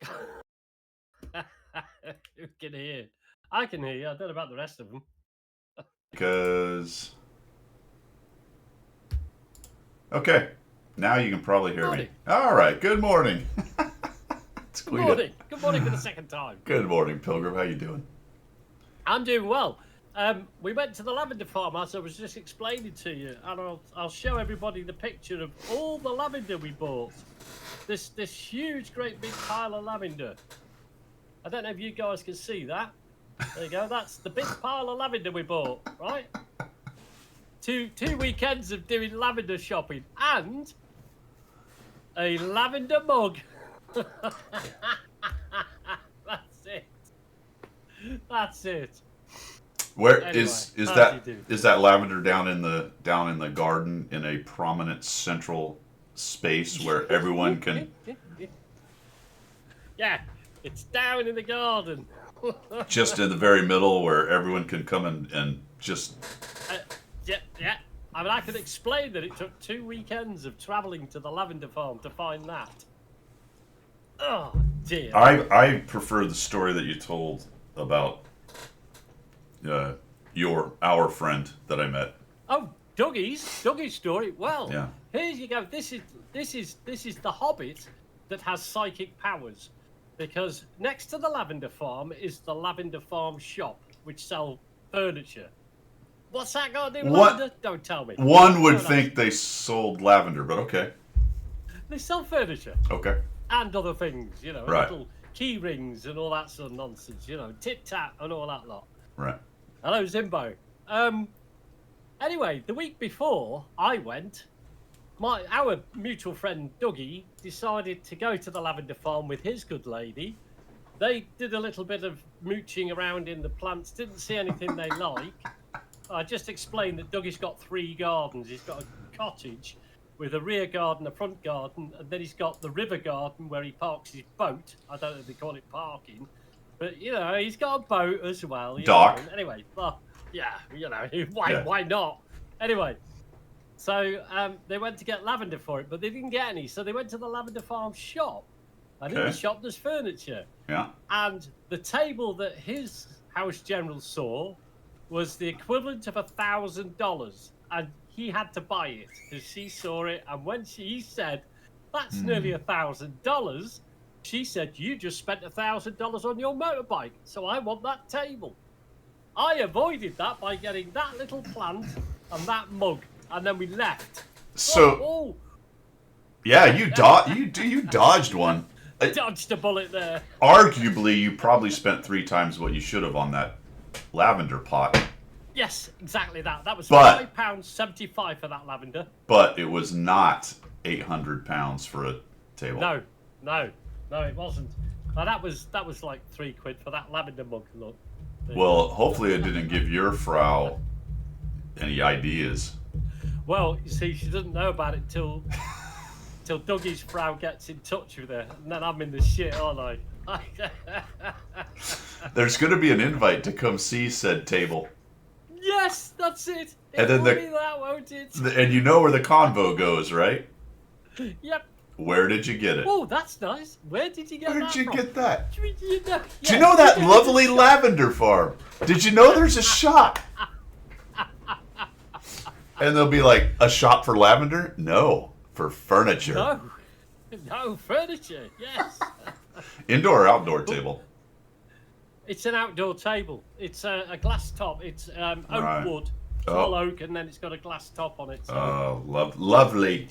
Who can hear? I can hear you. I don't know about the rest of them. Because okay, now you can probably Good hear me. morning. All right. Good morning. It's Good Guido. morning. Good morning for the second time. Good morning, Pilgrim. How you doing? I'm doing well. We went to the lavender farm, as I was just explaining to you, and I'll show everybody the picture of all the lavender we bought. This huge, great big pile of lavender. I don't know if you guys can see that. There you go. That's the big pile of lavender we bought, right? Two weekends of doing lavender shopping and a lavender mug. That's it. That's it. Where Anyway, is how's you that? doing? Is that lavender down in the garden in a prominent central space where everyone can Yeah, it's down in the garden. just in the very middle where everyone can come and just Uh, yeah. I mean, I can explain that it took 2 weekends of travelling to the lavender farm to find that. Oh dear. I prefer the story that you told about our friend that I met. Oh, Dougie's story. Well, Yeah. here you go. This is the Hobbit that has psychic powers, because next to the lavender farm is the lavender farm shop, which sell furniture. What's that got to do with What lavender? Don't tell me. one would Don't ask. think they sold lavender, but okay. They sell furniture Okay. and other things, Right. little key rings and all that sort of nonsense, tit tat and all that lot. Right. Hello, Zimbo. Anyway, the week before I went, our mutual friend Dougie decided to go to the lavender farm with his good lady. They did a little bit of mooching around in the plants, didn't see anything they like. I just explained that Dougie's got 3 gardens. He's got a cottage with a rear garden, a front garden, and then he's got the river garden where he parks his boat. I don't know if they call it parking, but he's got a boat as well. Dock. Anyway, well, yeah, Yeah. why not? Anyway, so they went to get lavender for it, but they didn't get any. So they went to the lavender farm shop, and in the Okay. shop there's furniture. Yeah. And the table that his house general saw was the equivalent of $1,000, and he had to buy it because she saw it. And when he said, "That's nearly $1,000," she said, "You just spent $1,000 on your motorbike, so I want that table." I avoided that by getting that little plant and that mug, and then we left. So yeah, you dodged one. Dodged a bullet there. Arguably, you probably spent 3 times what you should have on that lavender pot, Yes, exactly that. That was But- £5.75 for that lavender. but it was not 800 pounds for a table. No, it wasn't. Now that was like £3 for that lavender mug. Look. Well, hopefully it didn't give your Frau any ideas. Well, you see, she doesn't know about it till Dougie's Frau gets in touch with her, and then I'm in the shit, aren't I? There's going to be an invite to come see said table. Yes, that's it. And then will be that, won't it? And you know where the convo goes, right? Yep. Where did you get it? Oh, that's nice. Where did you get Where that did you from? get that? Do you know, Do you know that lovely lavender farm? Did you know there's a shop? And they'll be like, a shop for lavender? No, for furniture. No, furniture. Yes. Indoor or outdoor table? It's an outdoor table. It's a glass top. It's oak Right. wood, Oh. tall oak, and then it's got a glass top on it. So Oh, lovely.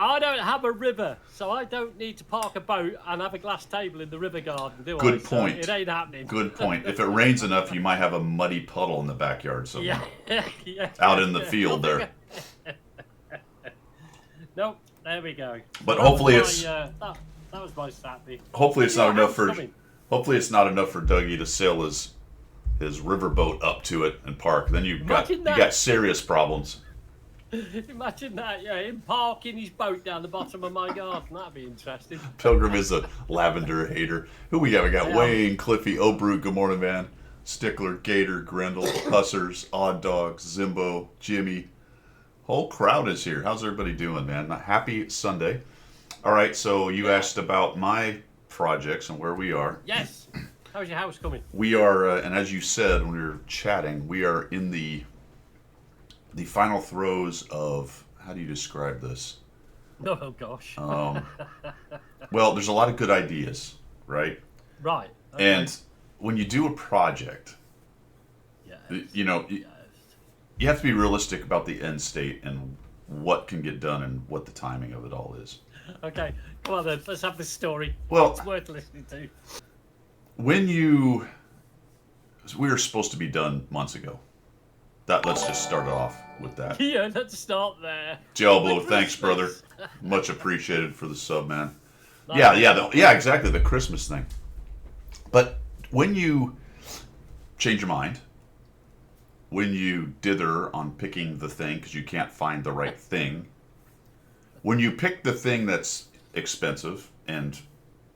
I don't have a river, so I don't need to park a boat and have a glass table in the river garden, do I? Good So point. it ain't happening. Good point. If it rains enough, you might have a muddy puddle in the backyard somewhere. Yeah. Out in the field there. Nope. There we go. But That hopefully was my, it's that was my Saturday. hopefully it's not Yeah, enough for coming. hopefully it's not enough for Dougie to sail his riverboat up to it and park. Then you Imagine that. got serious problems. Imagine that, yeah, him parking his boat down the bottom of my garden. That'd be interesting. Pilgrim is a lavender hater. Who we got? We got Yeah. Wayne, Cliffy, Obru, good morning, man. Stickler, Gator, Grendel, Hussers, Odd Dogs, Zimbo, Jimmy. Whole crowd is here. How's everybody doing, man? Happy Sunday. All right, so you asked about my projects and where we are. Yes. How's your house coming? We are, and as you said when we were chatting, we are in the final throes of, how do you describe this? Oh gosh. Well, there's a lot of good ideas, right? Right. Okay. And when you do a project, Yes. you know, Yes. you have to be realistic about the end state and what can get done and what the timing of it all is. Okay. Come on then. Let's have this story. Well, It's worth listening to. we were supposed to be done months ago. Let's just start off with that. Yeah, let's start there. Diablo, The thanks, brother. Christmas. Much appreciated for the sub, man. Nice. Yeah, exactly, the Christmas thing. But when you change your mind, when you dither on picking the thing because you can't find the right thing, when you pick the thing that's expensive and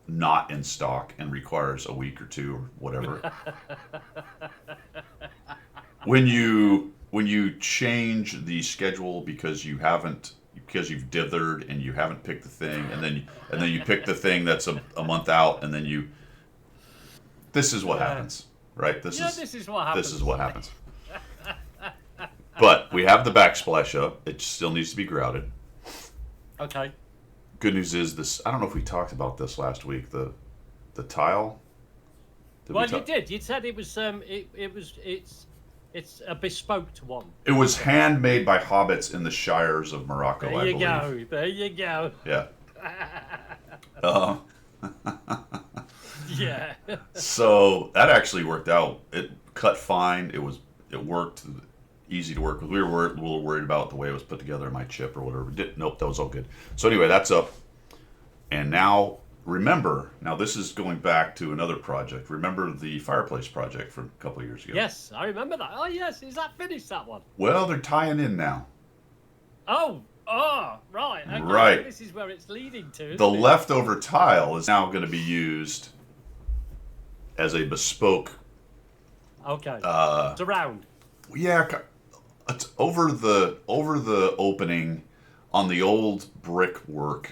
not in stock and requires a week or two or whatever, when you change the schedule because you've dithered and you haven't picked the thing, and then you pick the thing that's a month out, and then this is what happens, right? This is what happens. This is what happens. But we have the backsplash up. It still needs to be grouted. Okay. Good news is this. I don't know if we talked about this last week. The tile. Well, you did. You said it was it's a bespoke one. It was handmade by hobbits in the shires of Morocco. There I you believe. go. There you go. Yeah. Yeah. So that actually worked out. It cut fine. It worked. Easy to work with. We were a little worried about the way it was put together in my chip or whatever. Nope, that was all good. So anyway, that's up. And now, remember, this is going back to another project. Remember the fireplace project from a couple of years ago? Yes, I remember that. Oh yes, is that finished, that one? Well, they're tying in now. Oh, right. Okay. Right. This is where it's leading to. The isn't it? leftover tile is now going to be used as a bespoke. Okay. It's around. Yeah, it's over the opening on the old brickwork.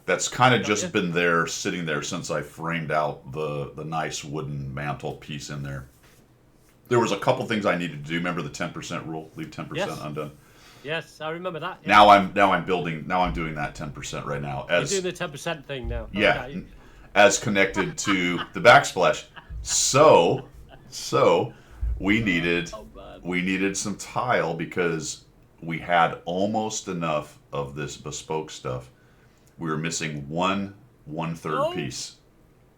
That's kind of just been there, sitting there since I framed out the nice wooden mantle piece in there. There was a couple things I needed to do. Remember the 10% rule? Leave 10% Yes. undone. Yes, I remember that. Yeah. Now I'm doing that 10% right now. You're doing the 10% thing now. Yeah, Okay. as connected to the backsplash. So we needed Oh, man. some tile because we had almost enough of this bespoke stuff. We were missing one-third Oh. piece.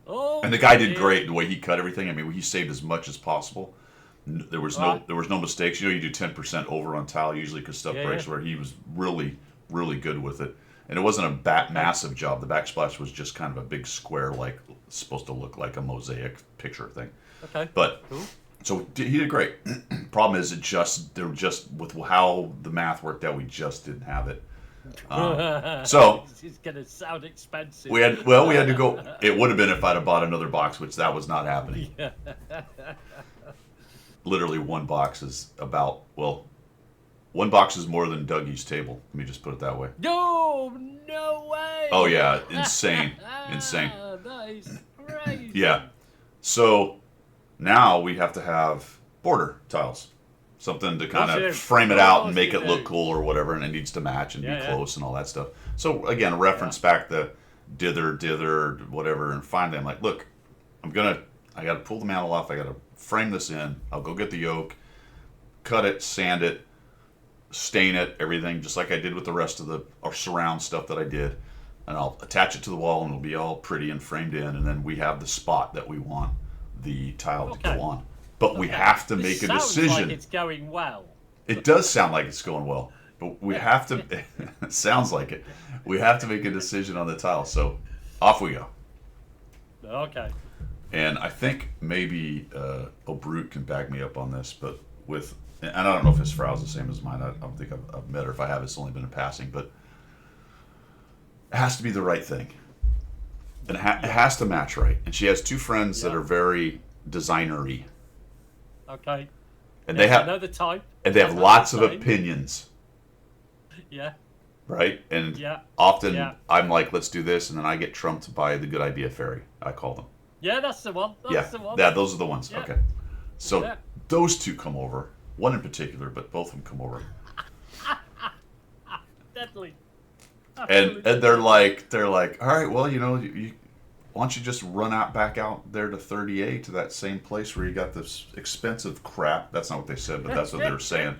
Oh, And the guy did dear. great the way he cut everything. I mean, he saved as much as possible. There was Right. no mistakes. You do 10% over on tile usually because stuff Yeah, breaks. yeah. Where he was really, really good with it, and it wasn't a massive job. The backsplash was just kind of a big square, like supposed to look like a mosaic picture thing. Okay. But Cool. so he did great. Problem is, they're just with how the math worked out, we just didn't have it. So It's gonna sound expensive. we had to go. It would have been if I'd have bought another box, which that was not happening. Yeah. Literally one box is one box is more than Dougie's table. Let me just put it that way. No way. Oh yeah, insane. That is crazy. Yeah. So now we have to have border tiles. Something to kind What's of it? frame it out and What's make it it look do? cool or whatever, and it needs to match and Yeah, be yeah. close and all that stuff. So again, reference back the dither, whatever, and finally I'm like, look, I gotta pull the mantle off, I gotta frame this in, I'll go get the yoke, cut it, sand it, stain it, everything, just like I did with the rest of our surround stuff that I did. And I'll attach it to the wall and it'll be all pretty and framed in, and then we have the spot that we want the tile to Okay. go on. But we have to This make a sounds decision. like it's going well. It does sound like it's going well, but we have to. It sounds like it. We have to make a decision on the tile. So off we go. Okay. And I think maybe O'Brute can back me up on this, but and I don't know if his frow's the same as mine. I don't think I've met her. If I have, it's only been in passing, but it has to be the right thing. And it has to match right. And she has two friends that Yeah. are very designery, Okay. and Yes, they I have know the type. lots of Same. opinions. Yeah. right? And Yeah. often Yeah. I'm like, let's do this, and then I get trumped by the Good Idea Fairy. I call them. Yeah, that's the one. That's the one. Yeah, those are the ones. Yeah. Okay. So Yeah. those two come over. One in particular, but both of them come over. Deadly. And they're like, all right, well, why don't you just run out back out there to 38 to that same place where you got this expensive crap. That's not what they said, but that's what they were saying.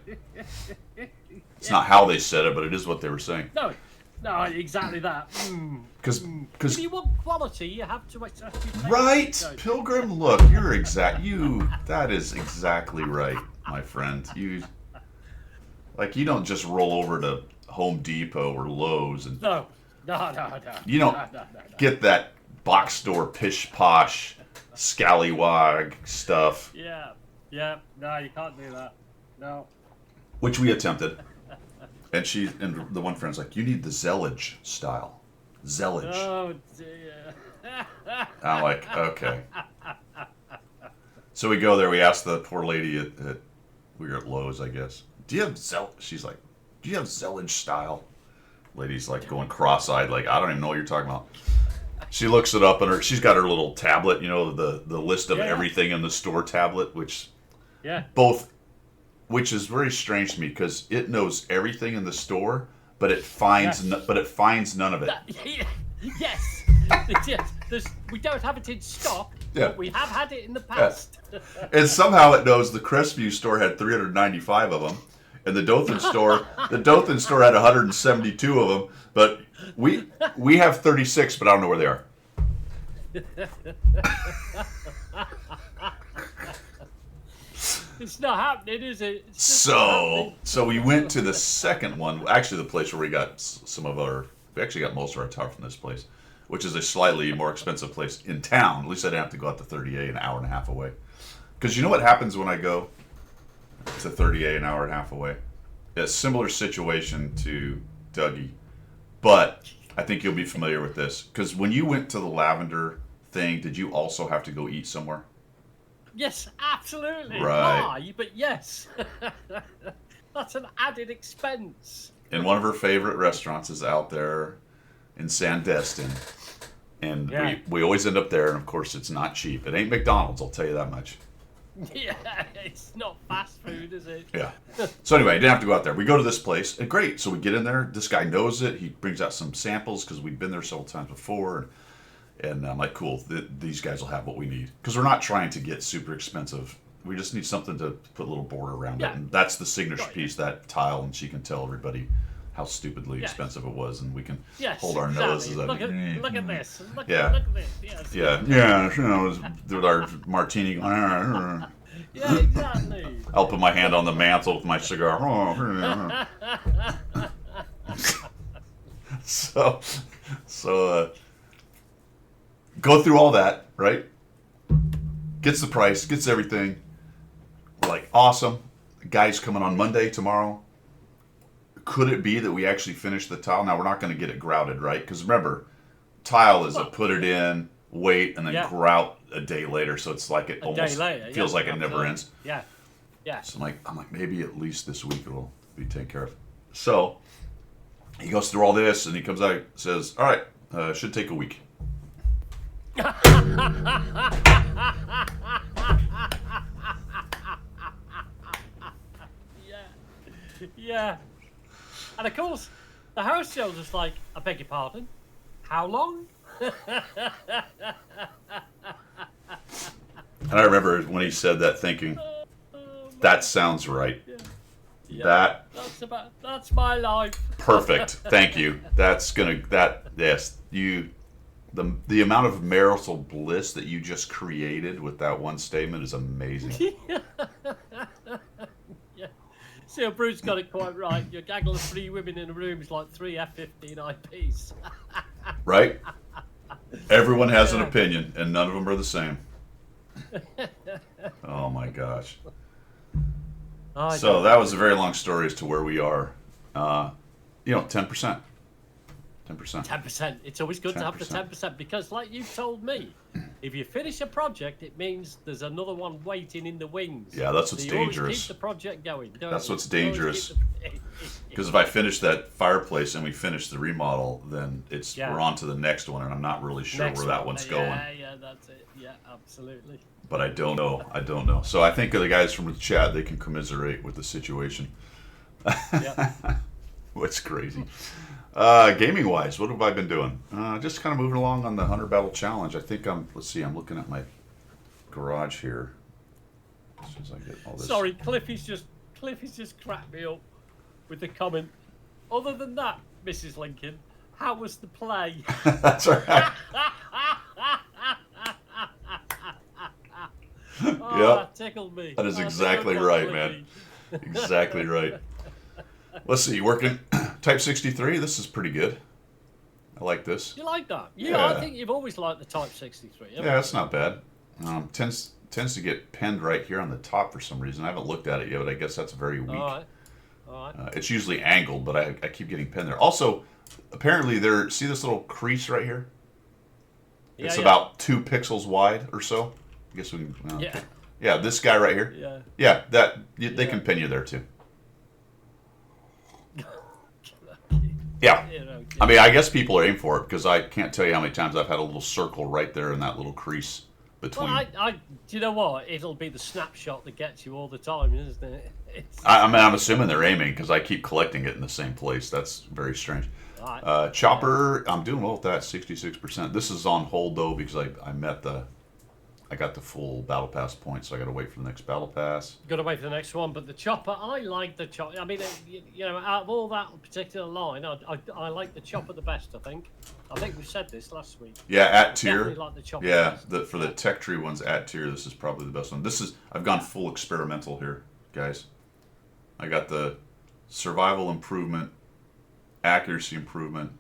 It's not how they said it, but it is what they were saying. No, exactly that. Because If you want quality, you have to pay. right, No. Pilgrim. Look, that is exactly right, my friend. You don't just roll over to Home Depot or Lowe's and No. you don't get that box store pish posh scallywag stuff, Yeah. No, you can't do that. No. which we attempted. And the one friend's like, you need the Zellage style. Zellage. Oh dear. I'm like, okay. So we go there. We ask the poor lady we were at Lowe's, I guess. Do you have She's like, do you have Zellage style? Lady's like going cross-eyed, like, I don't even know what you're talking about. She looks it up and she's got her little tablet, the list of everything in the store tablet, which is very strange to me because it knows everything in the store, but it finds none of it. Yes. We don't have it in stock, Yeah. but we have had it in the past. And somehow it knows the Crestview store had 395 of them, and the Dothan store had 172 of them. But we have 36, but I don't know where they are. It's not happening, is it? It's just not happening. So we went to the second one, actually the place where we got we actually got most of our tire from this place, which is a slightly more expensive place in town. At least I didn't have to go out to 38, an hour and a half away. Because you know what happens when I go to 38, an hour and a half away? A similar situation to Dougie, but I think you'll be familiar with this. Because when you went to the lavender thing, did you also have to go eat somewhere? Yes, absolutely. Right. Why? But yes. That's an added expense. And one of her favorite restaurants is out there in Sandestin. And we always end up there, and of course it's not cheap. It ain't McDonald's, I'll tell you that much. Yeah, it's not fast food, is it? Yeah. So anyway, I didn't have to go out there. We go to this place, and great. So we get in there. This guy knows it. He brings out some samples because we've been there several times before. And I'm like, cool, these guys will have what we need. Because we're not trying to get super expensive. We just need something to put a little border around it. And that's the signature piece, that tile, and she can tell everybody how stupidly expensive it was. And we can hold our noses up. Look at this. Look Yeah. at this. Yes. Yeah, with our martini. Yeah, exactly. I'll put my hand on the mantle with my cigar. So go through all that, right? Gets the price, gets everything. We're like, awesome. The guy's coming on Monday, tomorrow. Could it be that we actually finish the tile? Now, we're not going to get it grouted, right? Because remember, tile is a put it in, wait, and then grout a day later. So it's like it almost feels like it never ends. Yeah. So I'm like, maybe at least this week it'll be taken care of. So he goes through all this, and he comes out and says, all right, should take a week. Yeah. And of course, the house sales is like, I beg your pardon, how long? And I remember when he said that, thinking, that sounds right. Yeah. That's my life. Perfect. Thank you. The amount of marital bliss that you just created with that one statement is amazing. Yeah. See, Bruce got it quite right. Your gaggle of 3 women in a room is like 3 F-15 IPs. Right? Everyone has an opinion, and none of them are the same. Oh my gosh. So that was a very long story as to where we are. 10%. 10%. 10%. It's always good to have the 10% because, like you told me, if you finish a project, it means there's another one waiting in the wings. Yeah, that's what's so you dangerous. always keep the project going. That's what's dangerous. Because if I finish that fireplace and we finish the remodel, then Yeah. we're on to the next one, and I'm not really sure Next where that one. one's going. Yeah, that's it. Yeah, absolutely. But I don't know. I don't know. So I think the guys from the chat, they can commiserate with the situation. Yeah. What's crazy. Gaming wise, what have I been doing? Just kind of moving along on the 100 Battle Challenge. I think let's see, I'm looking at my garage here. As soon as I get all this. Sorry, Cliffy's just cracked me up with the comment. Other than that, Mrs. Lincoln, how was the play? That's all right. Oh, Yep. that tickled me. That is That exactly tickled right, Cliffy. man. Exactly right. Let's see, working Type 63. This is pretty good. I like this. You like that? Yeah. I think you've always liked the Type 63. haven't Yeah, you? that's not bad. Tends to get pinned right here on the top for some reason. I haven't looked at it yet, but I guess that's very weak. All right. It's usually angled, but I keep getting pinned there. Also, apparently see this little crease right here? It's Yeah. about 2 pixels wide or so. I guess we can. Yeah. Yeah, this guy right here. Yeah. Yeah, they Yeah. can pin you there too. Yeah. You know, I mean, I guess people are aiming for it because I can't tell you how many times I've had a little circle right there in that little crease between. well, do you know what? It'll be the snapshot that gets you all the time, isn't it? I mean, I'm assuming they're aiming because I keep collecting it in the same place. That's very strange. Right. Chopper, I'm doing well with that, 66%. This is on hold though because I got the full battle pass points, so I got to wait for the next battle pass. Got to wait for the next one, but the chopper, I like the chopper. I mean, out of all that particular line, I like the chopper the best. I think we said this last week. Yeah, at tier. Definitely like the chopper. Yeah, best. for the tech tree ones at tier, this is probably the best one. I've gone full experimental here, guys. I got the survival improvement, accuracy improvement,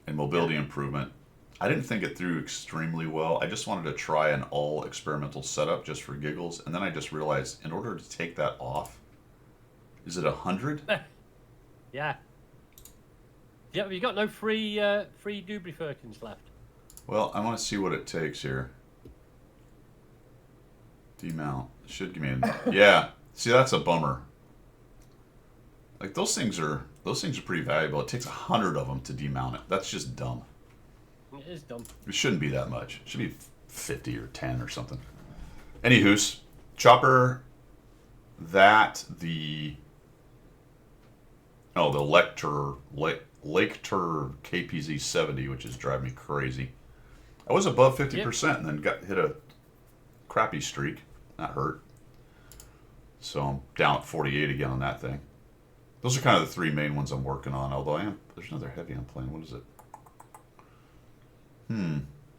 and mobility improvement. I didn't think it through extremely well. I just wanted to try an all experimental setup just for giggles, and then I just realized in order to take that off, is it 100? Yeah. Yeah, but you got no free Dubry Firkins left. Well, I want to see what it takes here. Demount. It should give me yeah. See, that's a bummer. Like those things are pretty valuable. It takes 100 of them to demount it. That's just dumb. It is dumb. It shouldn't be that much. It should be 50 or 10 or something. Anywho's, chopper, the Lecter KPZ 70, which is driving me crazy. I was above 50% and then hit a crappy streak. That hurt. So I'm down at 48 again on that thing. Those are kind of the 3 main ones I'm working on, although there's another heavy I'm playing. What is it?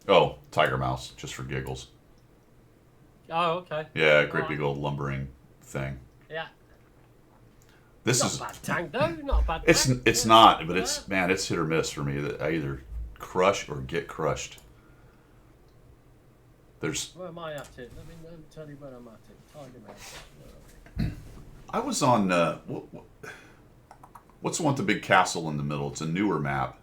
Oh, Tiger Mouse, just for giggles. Oh, okay. Yeah, great big old lumbering thing. Yeah. This Not is a bad tank though. Not a bad tank. it's not, but it's hit or miss for me. That I either crush or get crushed. There's Where am I at it? Let me tell you where I'm at it. Tiger Mouse. I was on what's the one with the big castle in the middle? It's a newer map.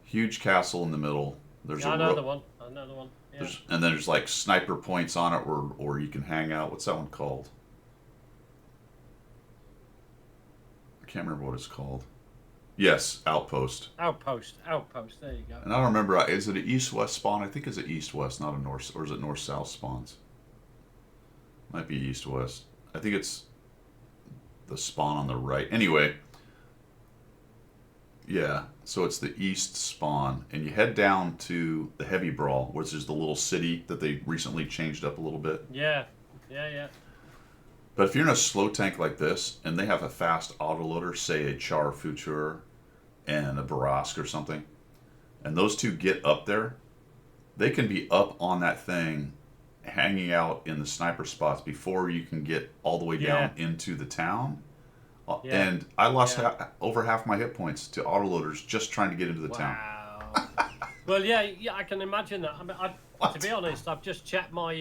Huge castle in the middle. There's Yeah, another one. Another one. Yeah. And then there's like sniper points on it, or you can hang out. What's that one called? I can't remember what it's called. Yes, Outpost. Outpost. There you go. And I don't remember. Is it an east-west spawn? I think it's an east-west, not a north, or is it north-south spawns? Might be east-west. I think it's the spawn on the right. Anyway. Yeah, so it's the east spawn, and you head down to the Heavy Brawl, which is the little city that they recently changed up a little bit. Yeah. But if you're in a slow tank like this, and they have a fast autoloader, say a Char Futur and a Barask or something, and those two get up there, they can be up on that thing, hanging out in the sniper spots before you can get all the way down into the town. Yeah. And I lost over half my hit points to autoloaders just trying to get into the town. Wow. Well, yeah, I can imagine that. I mean, to be honest, I've just checked my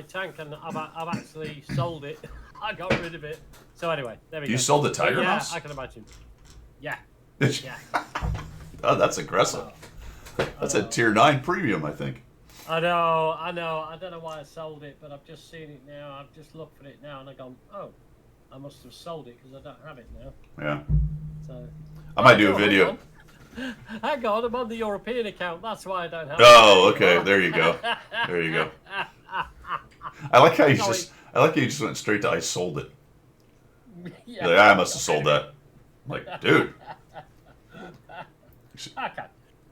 tank, and I've actually sold it. I got rid of it. So anyway, there we go. You sold the Tiger yeah, Mouse? I can imagine. Yeah. Oh, that's aggressive. That's a tier 9 premium, I think. I know. I don't know why I sold it, but I've just seen it now. I've just looked at it now, and I've gone, oh, I must have sold it because I don't have it now. Yeah. So I might do a no, video. Hang on, I'm on the European account. That's why I don't have Oh, it. okay. There you go. There you go. I like how you Sorry. just went straight to I sold it. Yeah, Like, I must have sold that. I'm like, dude. Okay.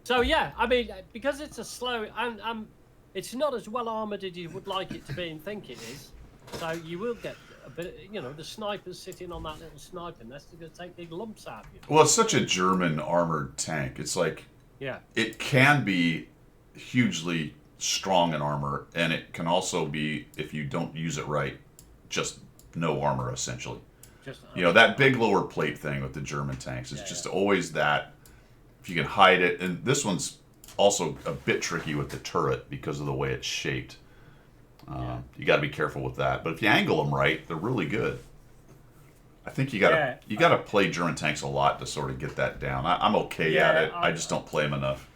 So yeah, I mean, because it's a slow and it's not as well armored as you would like it to be and think it is. So you will get a bit. You know, the snipers sitting on that little sniper nest are going to take big lumps out of you. Well, it's such a German armored tank. It's like Yeah. it can be hugely strong in armor, and it can also be, if you don't use it right, just no armor essentially. Just You know, that big lower plate thing with the German tanks is just always that. If you can hide it, and this one's also a bit tricky with the turret because of the way it's shaped. You got to be careful with that. But if you angle them right, they're really good. I think you got to play German tanks a lot to sort of get that down. I'm okay at it. I just don't play them enough.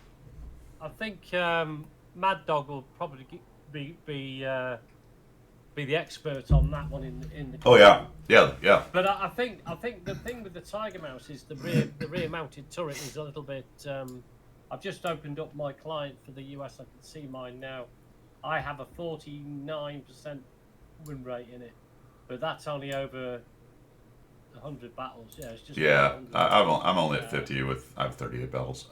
I think Mad Dog will probably be the expert on that one in the. Oh yeah. But I think the thing with the Tiger Mouse is the rear mounted turret is a little bit. I've just opened up my client for the US. I can see mine now. I have a 49% win rate in it, but that's only over 100 battles. Yeah, it's just. I'm only at 50 with I have 38 battles.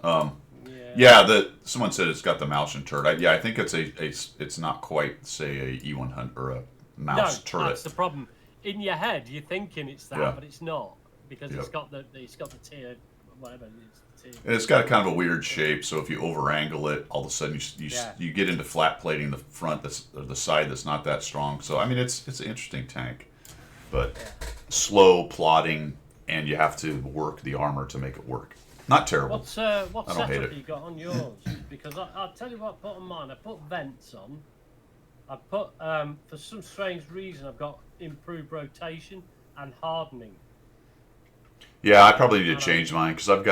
Yeah. Someone said it's got the Malchen turret. I think it's not quite say a E100 or a mouse turret. That's the problem. In your head, you're thinking it's that, but it's not because it's got the tier, whatever it is. And it's got kind of a weird shape, so if you over angle it, all of a sudden you get into flat plating the front or the side that's not that strong. So I mean, it's an interesting tank, but slow plodding, and you have to work the armor to make it work. Not terrible. What setup have you got on yours? Because I'll tell you what I put on mine. I put vents on. I put for some strange reason I've got improved rotation and hardening. Yeah, I probably need to change mine because I've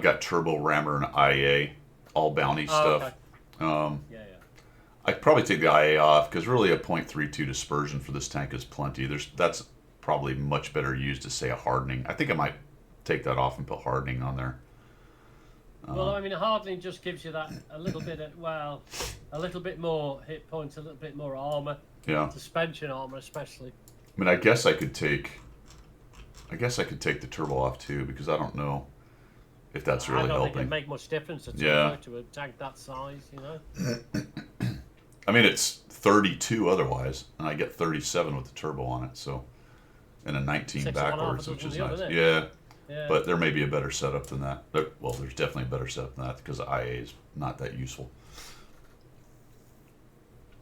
got turbo rammer and IA, all bounty stuff. Okay. I'd probably take the IA off because really a .32 dispersion for this tank is plenty. That's probably much better used to say a hardening. I think I might take that off and put hardening on there. Well, I mean, hardening just gives you that a little bit more hit points, a little bit more armor. Yeah. Suspension armor, especially. I mean, I guess I could take the turbo off too because I don't know if that's really helping. I don't think it make much difference at all to a tank that size, you know. I mean, it's 32 otherwise, and I get 37 with the turbo on it, so and a 19 backwards, which is nice. Yeah. But there may be a better setup than that. Well, there's definitely a better setup than that because the IA is not that useful.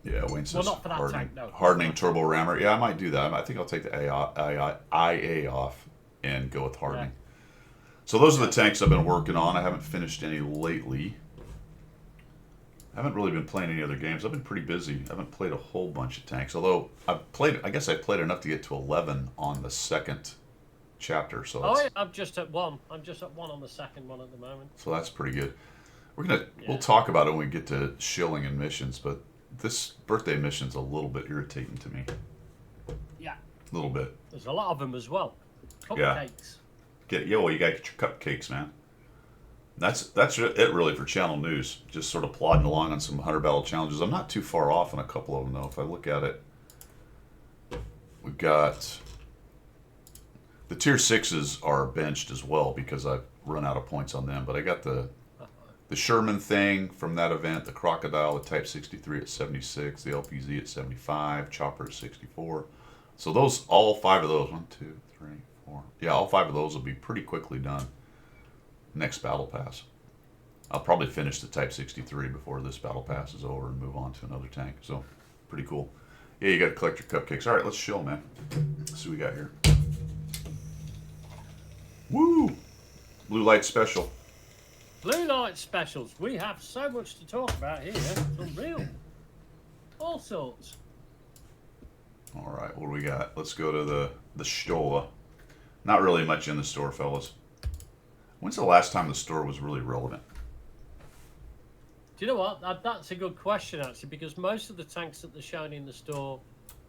Yeah, Wayne says not for that hardening, tank, no. hardening turbo rammer. Yeah, I might do that. I think I'll take the IA off and go with hardening. Yeah. So those are the tanks I've been working on. I haven't finished any lately. I haven't really been playing any other games. I've been pretty busy. I haven't played a whole bunch of tanks. Although I guess I played enough to get to 11 on the second chapter. So I'm just at 1. I'm just at 1 on the second one at the moment. So that's pretty good. We'll talk about it when we get to shilling and missions, but this birthday mission's a little bit irritating to me. Yeah. A little bit. There's a lot of them as well. Cupcakes. Well, you got to get your cupcakes, man. That's it really for channel news. Just sort of plodding along on some 100 battle challenges. I'm not too far off on a couple of them though. If I look at it, we've got the tier 6s are benched as well because I've run out of points on them. But I got the Sherman thing from that event, the Crocodile, the Type 63 at 76, the LPZ at 75, Chopper at 64. So all 5 of those, 1, 2, 3, 4. Yeah, all 5 of those will be pretty quickly done. Next battle pass. I'll probably finish the Type 63 before this battle pass is over and move on to another tank. So, pretty cool. Yeah, you got to collect your cupcakes. All right, let's chill, man. Let's see what we got here. Woo! Blue light special. Blue light specials. We have so much to talk about here. It's unreal. All sorts. All right, what do we got? Let's go to the store. Not really much in the store, fellas. When's the last time the store was really relevant? Do you know what? That's a good question, actually, because most of the tanks that they're shown in the store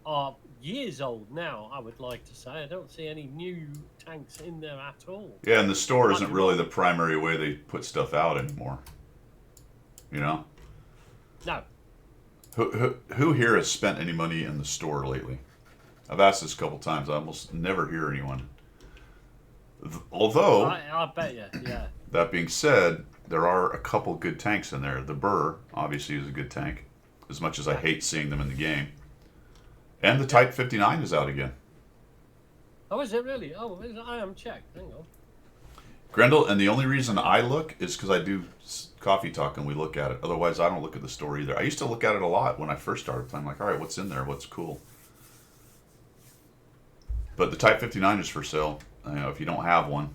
are years old now, I would like to say. I don't see any new tanks in there at all. Yeah, and the store isn't Might be really wrong. the primary way they put stuff out anymore. You know? No. Who here has spent any money in the store lately? I've asked this a couple times. I almost never hear anyone. Although, I bet you, yeah. that being said, there are a couple good tanks in there. The Burr, obviously, is a good tank, as much as I hate seeing them in the game. And the Type 59 is out again. Oh, is it really? Oh, I am checked. Hang on. Grendel, and the only reason I look is because I do coffee talk and we look at it. Otherwise, I don't look at the store either. I used to look at it a lot when I first started playing. Like, all right, what's in there? What's cool? But the Type 59 is for sale. You know, if you don't have one,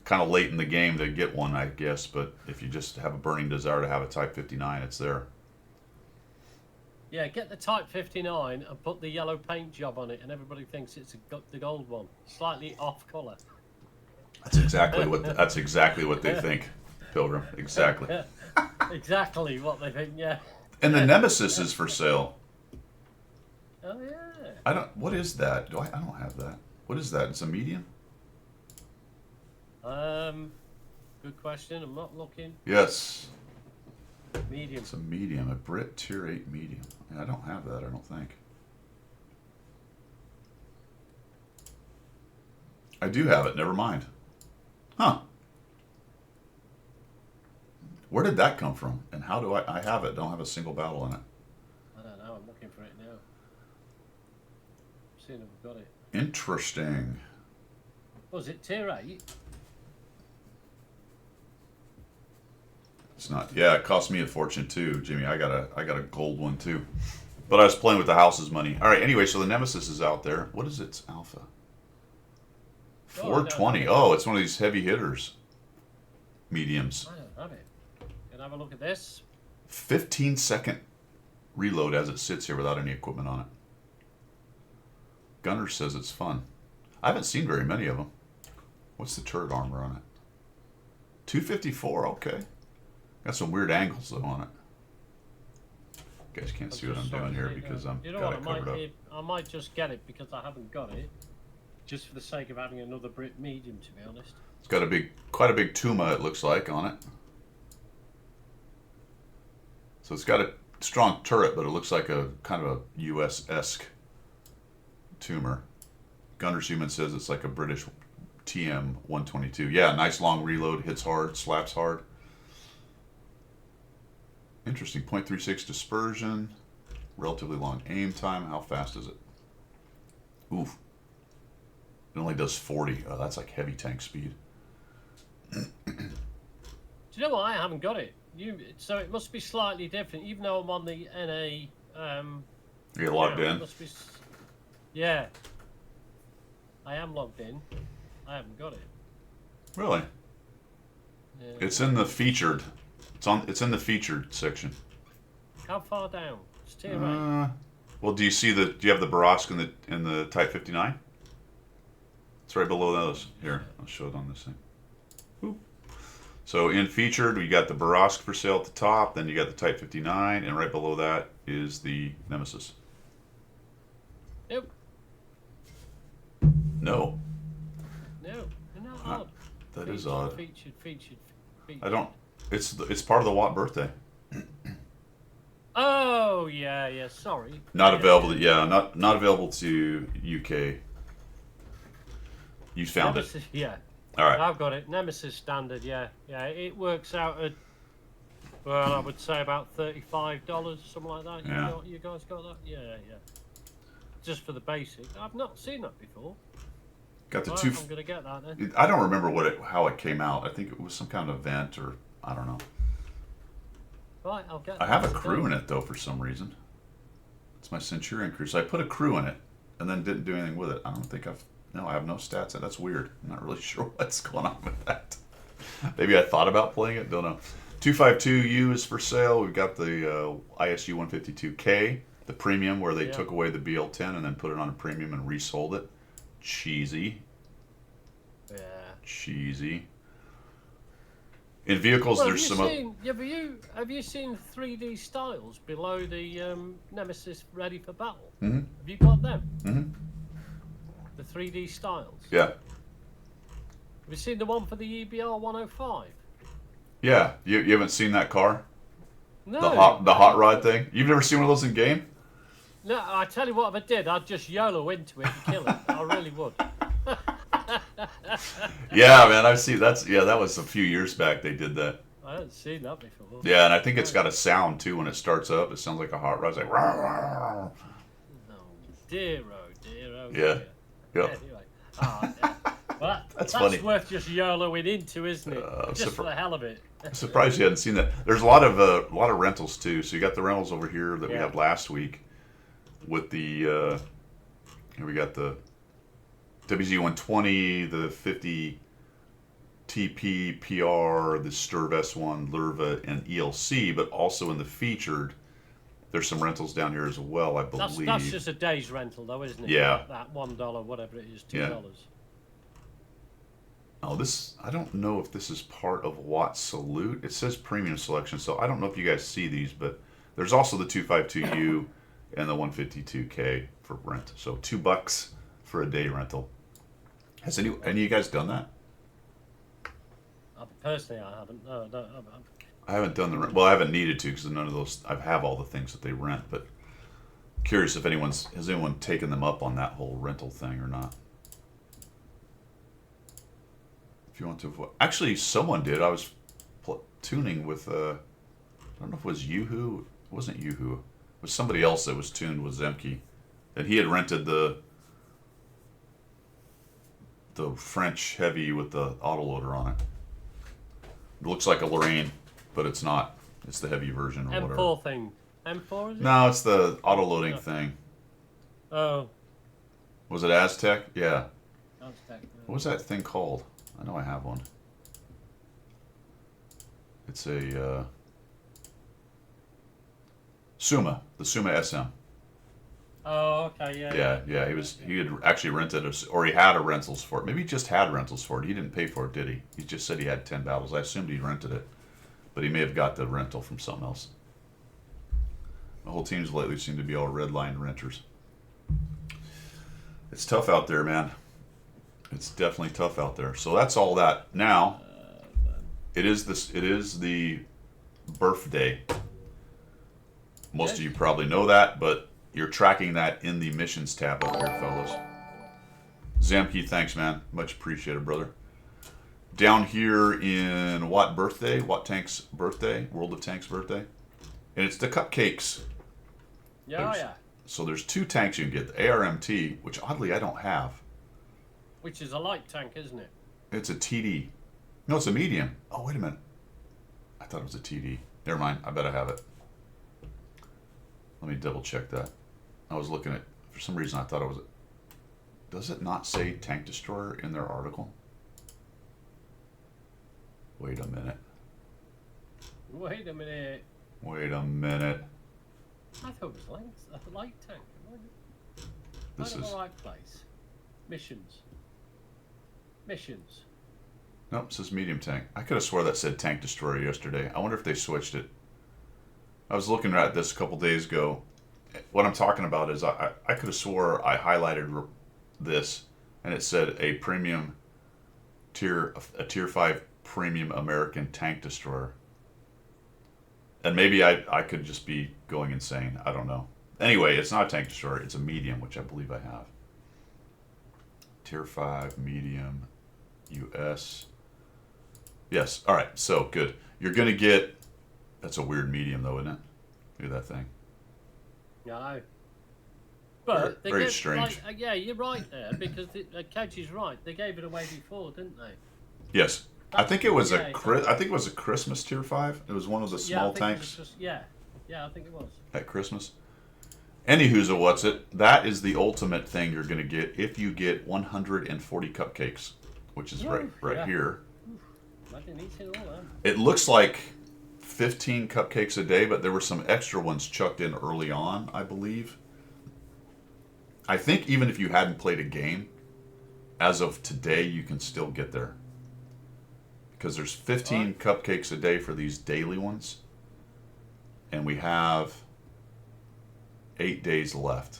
kind of late in the game to get one, I guess. But if you just have a burning desire to have a Type 59, it's there. Yeah, get the Type 59 and put the yellow paint job on it, and everybody thinks it's the gold one. Slightly off colour. That's exactly what they think, Pilgrim. Exactly. Exactly what they think. Yeah. And the Nemesis is for sale. Oh yeah. I don't. What is that? I don't have that. What is that? It's a medium. Good question. I'm not looking. Yes, Medium. it's a medium. A Brit Tier 8 medium. Yeah, I don't have that. I don't think. I do have it. Never mind. Huh. Where did that come from? And how do I have it? Don't have a single battle in it. I don't know. I'm looking for it now. Seeing if I've got it. Interesting. Was it tier 8? It's not. Yeah, it cost me a fortune too, Jimmy. I got a gold one too. But I was playing with the house's money. All right. Anyway, so the Nemesis is out there. What is its alpha? 420. Oh, it's one of these heavy hitters. Mediums. I don't have it. Can I have a look at this? 15-second reload as it sits here without any equipment on it. Gunner says it's fun. I haven't seen very many of them. What's the turret armor on it? 254. Okay. Got some weird angles though on it. You guys can't see what I'm doing here because I'm got it covered up. I might just get it because I haven't got it. Just for the sake of having another Brit medium, to be honest. It's got quite a big Tuma, it looks like, on it. So it's got a strong turret, but it looks like a kind of a US-esque Tumer. Gunner's Human says it's like a British TM 122. Yeah, nice long reload, hits hard, slaps hard. Interesting. 0.36 dispersion, relatively long aim time. How fast is it? Oof. It only does 40. Oh, that's like heavy tank speed. Do you know what? I haven't got it. So it must be slightly different, even though I'm on the NA. You're logged in? Yeah. I am logged in. I haven't got it. Really? Yeah. It's in the featured. It's in the featured section. How far down? It's tier 8. Well, do you have the Barask in the Type 59? It's right below those. Here, I'll show it on this thing. Boop. So in featured, we got the Barask for sale at the top, then you got the Type 59, and right below that is the Nemesis. Nope. No. No. Isn't that odd? That is odd. Featured. I don't. It's part of the Watt birthday. Oh yeah. Sorry. Not available. Yeah, not available to UK. You found Nemesis, it. Yeah. All right. I've got it. Nemesis standard. Yeah. It works out at, well, I would say about $35, something like that. Yeah. You guys got that? Yeah. Just for the basic. I've not seen that before. Got the Right, two. I'm gonna get that then. I don't remember how it came out. I think it was some kind of event or I don't know. Right, I'll get. I have a that crew today. in it though for some reason. It's my Centurion crew. So I put a crew in it and then didn't do anything with it. I have no stats. That's weird. I'm not really sure what's going on with that. Maybe I thought about playing it. Don't know. 252U is for sale. We've got the ISU 152K, the premium where they took away the BL10 and then put it on a premium and resold it. Cheesy. Yeah. Cheesy. In vehicles, Well, there's some. have you seen 3D styles below the Nemesis Ready for Battle? Mm-hmm. Have you got them? Mm-hmm. The 3D styles. Yeah. Have you seen the one for the EBR 105? Yeah. You haven't seen that car? No. The hot rod thing? You've never seen one of those in game? No, I tell you what, if I did, I'd just YOLO into it and kill it. I really would. Yeah, man, I've seen that was a few years back they did that. I hadn't seen that before. Yeah, and I think it's got a sound too when it starts up. It sounds like a hot rod. It's like rawr, rawr. Oh dear, oh dear, oh Yeah. dear. Yep. Anyway. Yeah. Well, That's that's funny. worth just YOLOing into, isn't it? Just for surpri- the hell of it. I'm surprised you hadn't seen that. There's a lot of rentals too. So you got the rentals over here that we Yeah. had last week with the here we got the WZ120, the 50 TP, PR, the Sturv S1, Lurva, and ELC, but also in the featured, there's some rentals down here as well, I believe. That's just a day's rental, though, isn't it? Yeah. That $1, whatever it is, $2. Yeah. Oh, I don't know if this is part of Watt Salute. It says premium selection, so I don't know if you guys see these, but there's also the 252U and the 152K for rent. So $2 for a day rental. Has any of you guys done that? Personally, I haven't. No, I haven't done the rent. Well, I haven't needed to because none of those. I have all the things that they rent, but curious if has anyone taken them up on that whole rental thing or not. If you want to, actually, someone did. I was tuning with. I don't know if it was Yoo-Hoo. It wasn't Yoo-Hoo. It was somebody else that was tuned with Zemke, and he had rented the French heavy with the autoloader on it. It looks like a Lorraine, but it's not. It's the heavy version or whatever. M4 thing. M4 is it? No, it's the auto-loading thing. Oh. Was it Aztec? Yeah. Aztec, no. What was that thing called? I know I have one. It's a Suma, the Suma SM. Oh, okay, yeah. Yeah. He had actually rented or he had a rentals for it. Maybe he just had rentals for it. He didn't pay for it, did he? He just said he had 10 battles. I assumed he rented it, but he may have got the rental from something else. The whole teams lately seem to be all red line renters. It's tough out there, man. It's definitely tough out there. So that's all that. Now, it is the birthday. Most of you probably know that, but you're tracking that in the missions tab up here, fellas. Zamke, thanks, man. Much appreciated, brother. Down here in Watt Tank's birthday, World of Tanks birthday. And it's the cupcakes. Yeah. So there's 2 tanks you can get. The ARMT, which oddly I don't have. Which is a light tank, isn't it? It's a TD. No, it's a medium. Oh, wait a minute. I thought it was a TD. Never mind. I bet I have it. Let me double check that. I was looking at, for some reason I thought it was, does it not say tank destroyer in their article? Wait a minute. Wait a minute. Wait a minute. I thought it was a light tank. This is, the right place. Missions. nope, it says medium tank. I could have swore that said tank destroyer yesterday. I wonder if they switched it. I was looking at this a couple days ago. What I'm talking about is I could have swore I highlighted this and it said a tier 5 premium American tank destroyer. And maybe I could just be going insane. I don't know. Anyway, it's not a tank destroyer. It's a medium, which I believe I have. Tier 5 medium US. Yes. All right. So good. You're going to get. That's a weird medium, though, isn't it? Look at that thing. No. But very strange. Like, yeah, you're right there because Coach is right. They gave it away before, didn't they? Yes. I think it was I think it was a Christmas tier 5. It was one of the small tanks. Yeah, I think it was. At Christmas. Anywho's a what's it? That is the ultimate thing you're going to get if you get 140 cupcakes, which is right here. Imagine eating all that. It looks like 15 cupcakes a day, but there were some extra ones chucked in early on, I believe. I think even if you hadn't played a game, as of today, you can still get there. because there's 15 cupcakes a day for these daily ones, and we have 8 days left.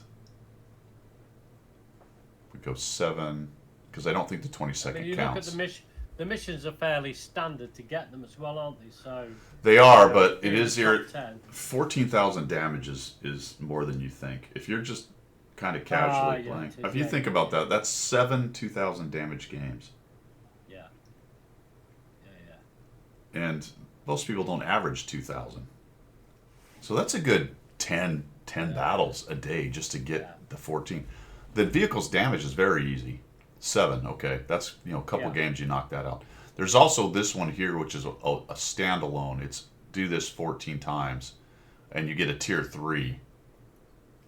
We go 7 because I don't think the 22nd you counts. look at the missions are fairly standard to get them as well, aren't they? So they are, but it is your here. 14,000 damage is more than you think. If you're just kind of casually playing, if you think about that, that's 7 2,000 damage games. Yeah. And most people don't average 2,000. So that's a good 10 battles a day just to get the 14. The vehicle's damage is very easy. 7, okay. That's, a couple games you knock that out. There's also this one here, which is a standalone. It's do this 14 times, and you get a tier 3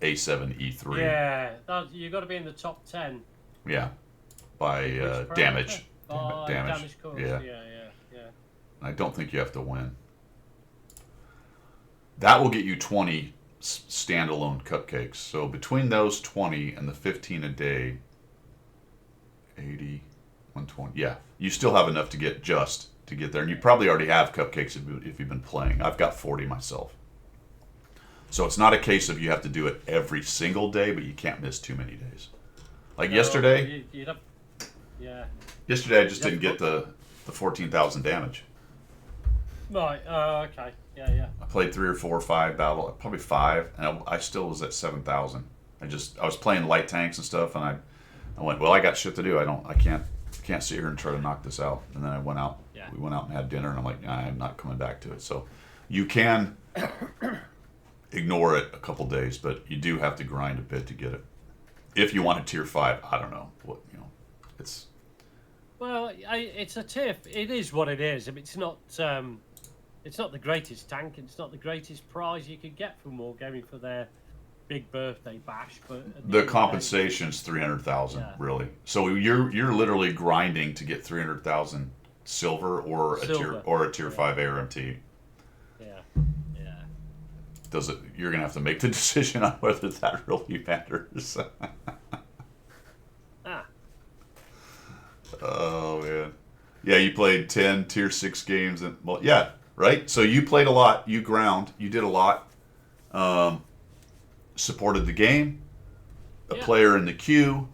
A7E3. Yeah, you got to be in the top 10. Yeah, by damage. Damage. Course. Yeah. Yeah. I don't think you have to win. That will get you 20 standalone cupcakes. So between those 20 and the 15 a day, 80, 120. Yeah, you still have enough to get there. And you probably already have cupcakes if you've been playing. I've got 40 myself. So it's not a case of you have to do it every single day, but you can't miss too many days. Like yesterday. Yesterday I just didn't get the 14,000 damage. Right. Okay. Yeah. I played 3 or 4 or 5 battle, probably 5, and I still was at 7,000. I was playing light tanks and stuff, and I went, well, I got shit to do. I can't sit here and try to knock this out. And then I went out. Yeah. We went out and had dinner, and I'm like, I'm not coming back to it. So you can ignore it a couple days, but you do have to grind a bit to get it. If you want a tier 5, I don't know what it's. Well, it's a tier. It is what it is. I mean, it's not the greatest tank. It's not the greatest prize you could get from Wargaming for their big birthday bash, but the compensation's 300,000, really. So you're literally grinding to get 300,000 silver or a tier 5 ARMT. Yeah. You're gonna have to make the decision on whether that really matters. Oh man. Yeah, you played 10 tier 6 games and right? So you played a lot, you did a lot. Supported the game, a player in the queue,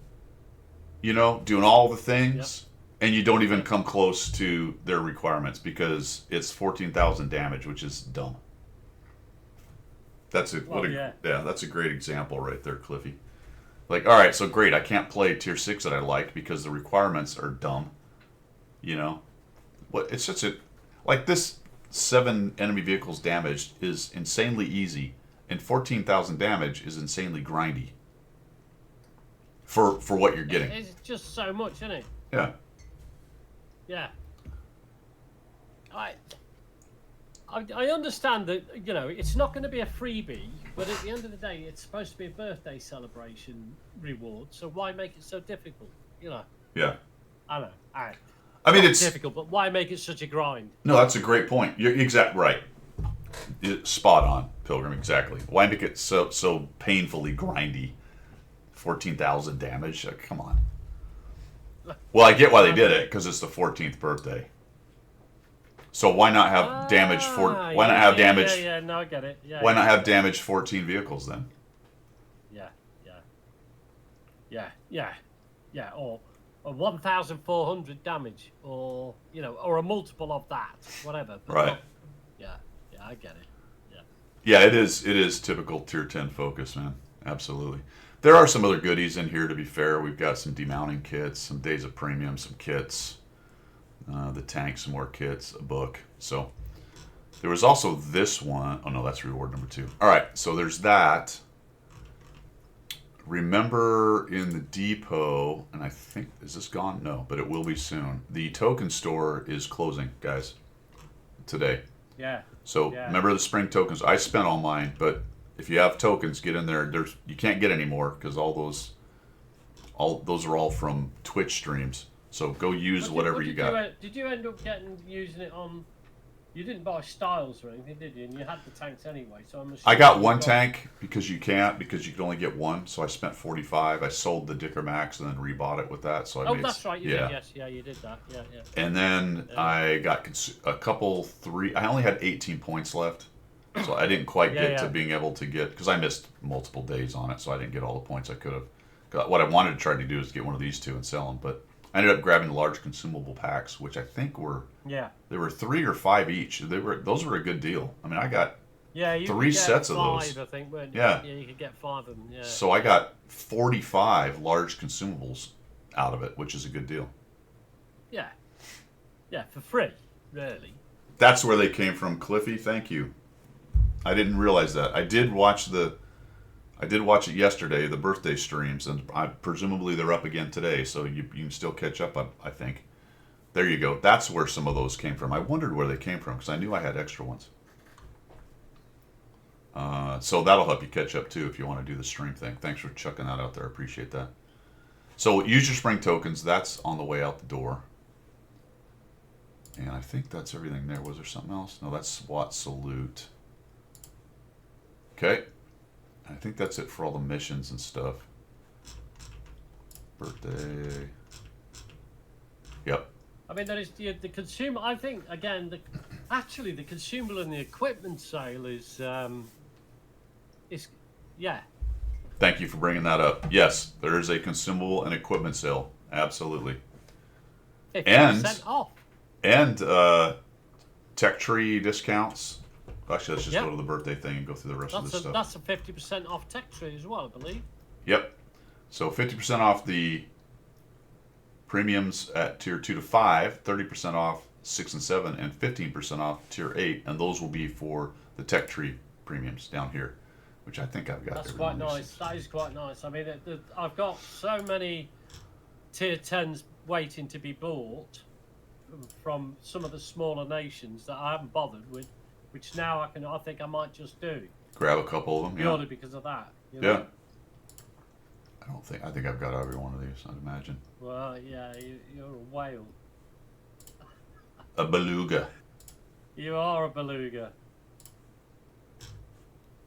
doing all the things, and you don't even come close to their requirements because it's 14,000 damage, which is dumb. That's a great example right there, Cliffy. Like, all right, so great, I can't play tier 6 that I like because the requirements are dumb. It's such this 7 enemy vehicles damaged is insanely easy. And 14,000 damage is insanely grindy for what you're getting. It's just so much, isn't it? Yeah. Yeah. I understand that it's not going to be a freebie, but at the end of the day, it's supposed to be a birthday celebration reward. So why make it so difficult? Yeah. I know. I mean, it's difficult, but why make it such a grind? No, that's a great point. You're exactly right. Spot on, Pilgrim. Exactly. Why make it so painfully grindy? 14,000 damage. Come on. Well, I get why they did it because it's the 14th birthday. So why not have damage for? Why not have damage? Yeah. No, I get it. Yeah. Why not have damage 14 vehicles then? Yeah. Or 1,400 damage, or or a multiple of that, whatever. But right. Yeah, I get it. Yeah, it is typical tier 10 focus, man. Absolutely. There are some other goodies in here, to be fair. We've got some demounting kits, some Days of Premium, some kits, the tank, some more kits, a book. So there was also this one. Oh, no, that's reward number 2. All right, so there's that. Remember in the depot, and I think, is this gone? No, but it will be soon. The token store is closing, guys, today. Yeah. So remember the spring tokens. I spent all mine, but if you have tokens, get in there. You can't get any more because all those are all from Twitch streams. So go use whatever you got. Did you end up using it on? You didn't buy styles or anything, did you? And you had the tanks anyway, so I'm assuming I got one tank because you can't, because you can only get one. So I spent 45. I sold the Dicker Max and then rebought it with that. So I Oh, made that's right. You yeah. did. Yes, yeah, you did that. Yeah, yeah. And then Yeah. I got a couple three. I only had 18 points left, so I didn't quite Yeah, get to yeah. being able to get because I missed multiple days on it, so I didn't get all the points I could have. What I wanted to try to do is get one of these two and sell them, but I ended up grabbing the large consumable packs, which I think Yeah. they were 3 or 5 each. Those were a good deal. I mean, I got Yeah, you 3 could get sets of 5, those. I think, weren't you? Yeah. Yeah, you could get 5 of them. Yeah. So I got 45 large consumables out of it, which is a good deal. Yeah. Yeah, for free, really. That's where they came from, Cliffy. Thank you. I didn't realize that. I did watch it yesterday, the birthday streams, and presumably they're up again today, so you can still catch up, I think. There you go. That's where some of those came from. I wondered where they came from because I knew I had extra ones. So that'll help you catch up too if you want to do the stream thing. Thanks for chucking that out there. I appreciate that. So use your spring tokens. That's on the way out the door. And I think that's everything there. Was there something else? No, that's SWAT salute. Okay. I think that's it for all the missions and stuff. Birthday. Yep. I mean, there is the consumer. I think again, the consumable and the equipment sale is yeah. Thank you for bringing that up. Yes, there is a consumable and equipment sale. Absolutely. 50% off. And tech tree discounts. Actually, let's just Yep. go to the birthday thing and go through the rest of this stuff. That's a 50% off tech tree as well, I believe. Yep. So 50% off the premiums at tier 2 to 5, 30% off 6 and 7, and 15% off tier 8. And those will be for the tech tree premiums down here, which I think I've got. That's every quite one of these nice. things. That is quite nice. I mean, I've got so many tier 10s waiting to be bought from some of the smaller nations that I haven't bothered with, which now I think I might just do Grab a couple of them. purely Yeah. because of that. You Yeah. know? I think I've got every one of these, I'd imagine. Well, yeah, you're a whale. A beluga. You are a beluga.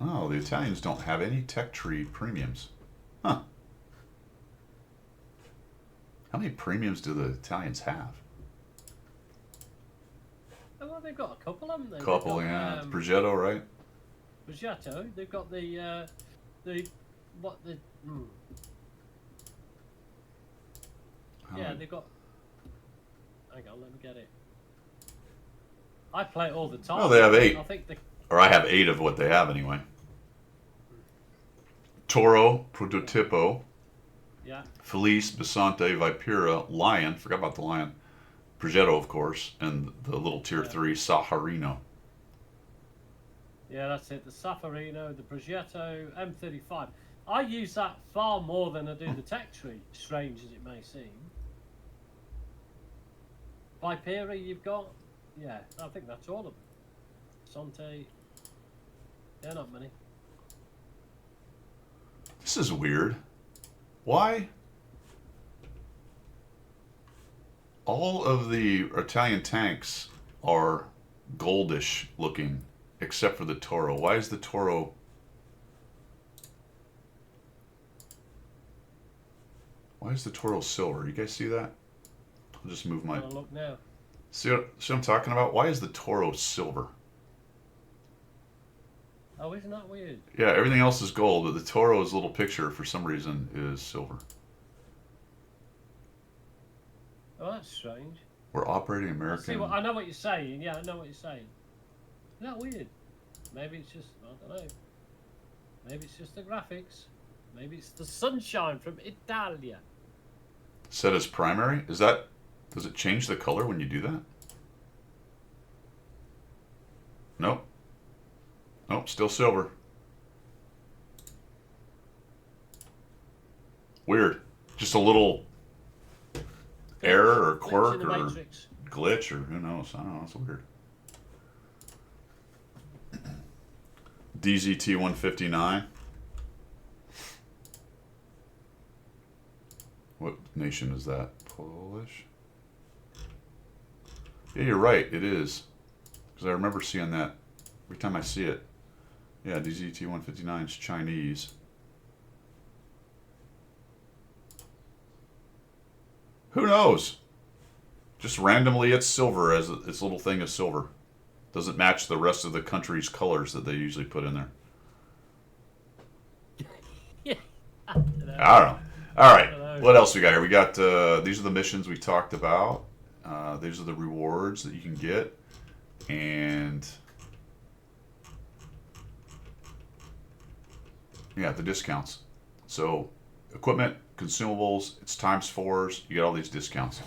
Oh, the Italians don't have any tech tree premiums. Huh. How many premiums do the Italians have? Oh, well, they've got a couple, haven't they? Couple, They've yeah. got, Progetto, right? Progetto. They've got the what the. How Yeah, many- they've got. Hang on, let me get it. I play it all the time. Oh, they have 8. I think the. Or I have 8 of what they have anyway. Toro, Prototipo, Yeah. Felice, Bisante, Vipera, Lion. Forgot about the Lion. Progetto, of course, and the little tier Yeah. 3 Saharino. Yeah, that's it. The Safarino, the Progetto, M35. I use that far more than I do the tech tree, strange as it may seem. Vipera, you've got? Yeah, I think that's all of them. Sante. Yeah, not many. This is weird. Why? All of the Italian tanks are goldish looking, except for the Toro. Why is the Toro... Why is the Toro silver? You guys see that? I'll just move my... I'll look now. See what I'm talking about? Why is the Toro silver? Oh, isn't that weird? Yeah, everything else is gold, but the Toro's little picture, for some reason, is silver. Oh, that's strange. We're operating I see American... what I know what you're saying. Yeah, I know what you're saying. Isn't that weird? Maybe it's just I don't know. Maybe it's just the graphics. Maybe it's the sunshine from Italia. Set as primary? Is that... Does it change the color when you do that? Nope. Nope, still silver. Weird. Just a little error or Glitch quirk in the or Matrix. glitch or who knows. I don't know. It's weird. DZT 159. What nation is that? Polish? Yeah, you're right. It is. Because I remember seeing that every time I see it. Yeah, DZT-159 is Chinese. Who knows? Just randomly, it's silver as its little thing is silver. Doesn't match the rest of the country's colors that they usually put in there. Yeah. I don't know. All right, what else we got here? We got these are the missions we talked about. These are the rewards that you can get, and yeah, the discounts. So equipment, consumables, it's times 4s. You get all these discounts.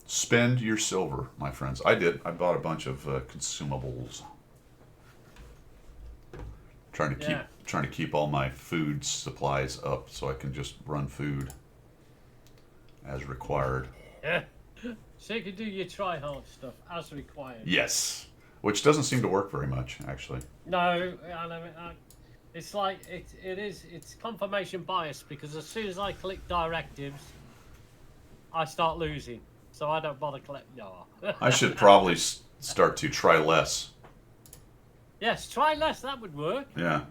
Spend your silver, my friends. I did. I bought a bunch of consumables. Trying to keep all my food supplies up so I can just run food as required. Yeah. So you can do your try hard stuff as required. Yes, which doesn't seem to work very much, actually. No, I know. It's like it's confirmation bias, because as soon as I click directives, I start losing. So I don't bother collecting. No. I should probably start to try less. Yes, try less. That would work. Yeah.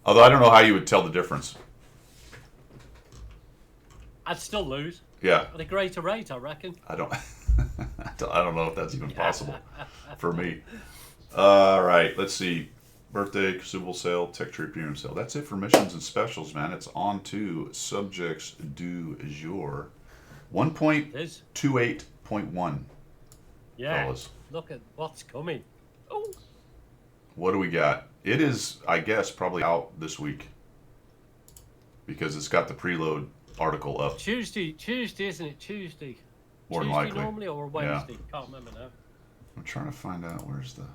Although I don't know how you would tell the difference. I'd still lose. Yeah. At a greater rate, I reckon. I don't know if that's even possible for me. All right, let's see. Birthday, consumable sale, tech tree premium sale. That's it for missions and specials, man. It's on to subjects du jour. 1.28.1. Yeah. Fellas. Look at what's coming. Oh. What do we got? It is, I guess, probably out this week because it's got the preload article up. Tuesday, isn't it? Tuesday. More than Tuesday likely. normally or Wednesday? Can't remember now. I'm trying to find out where's the.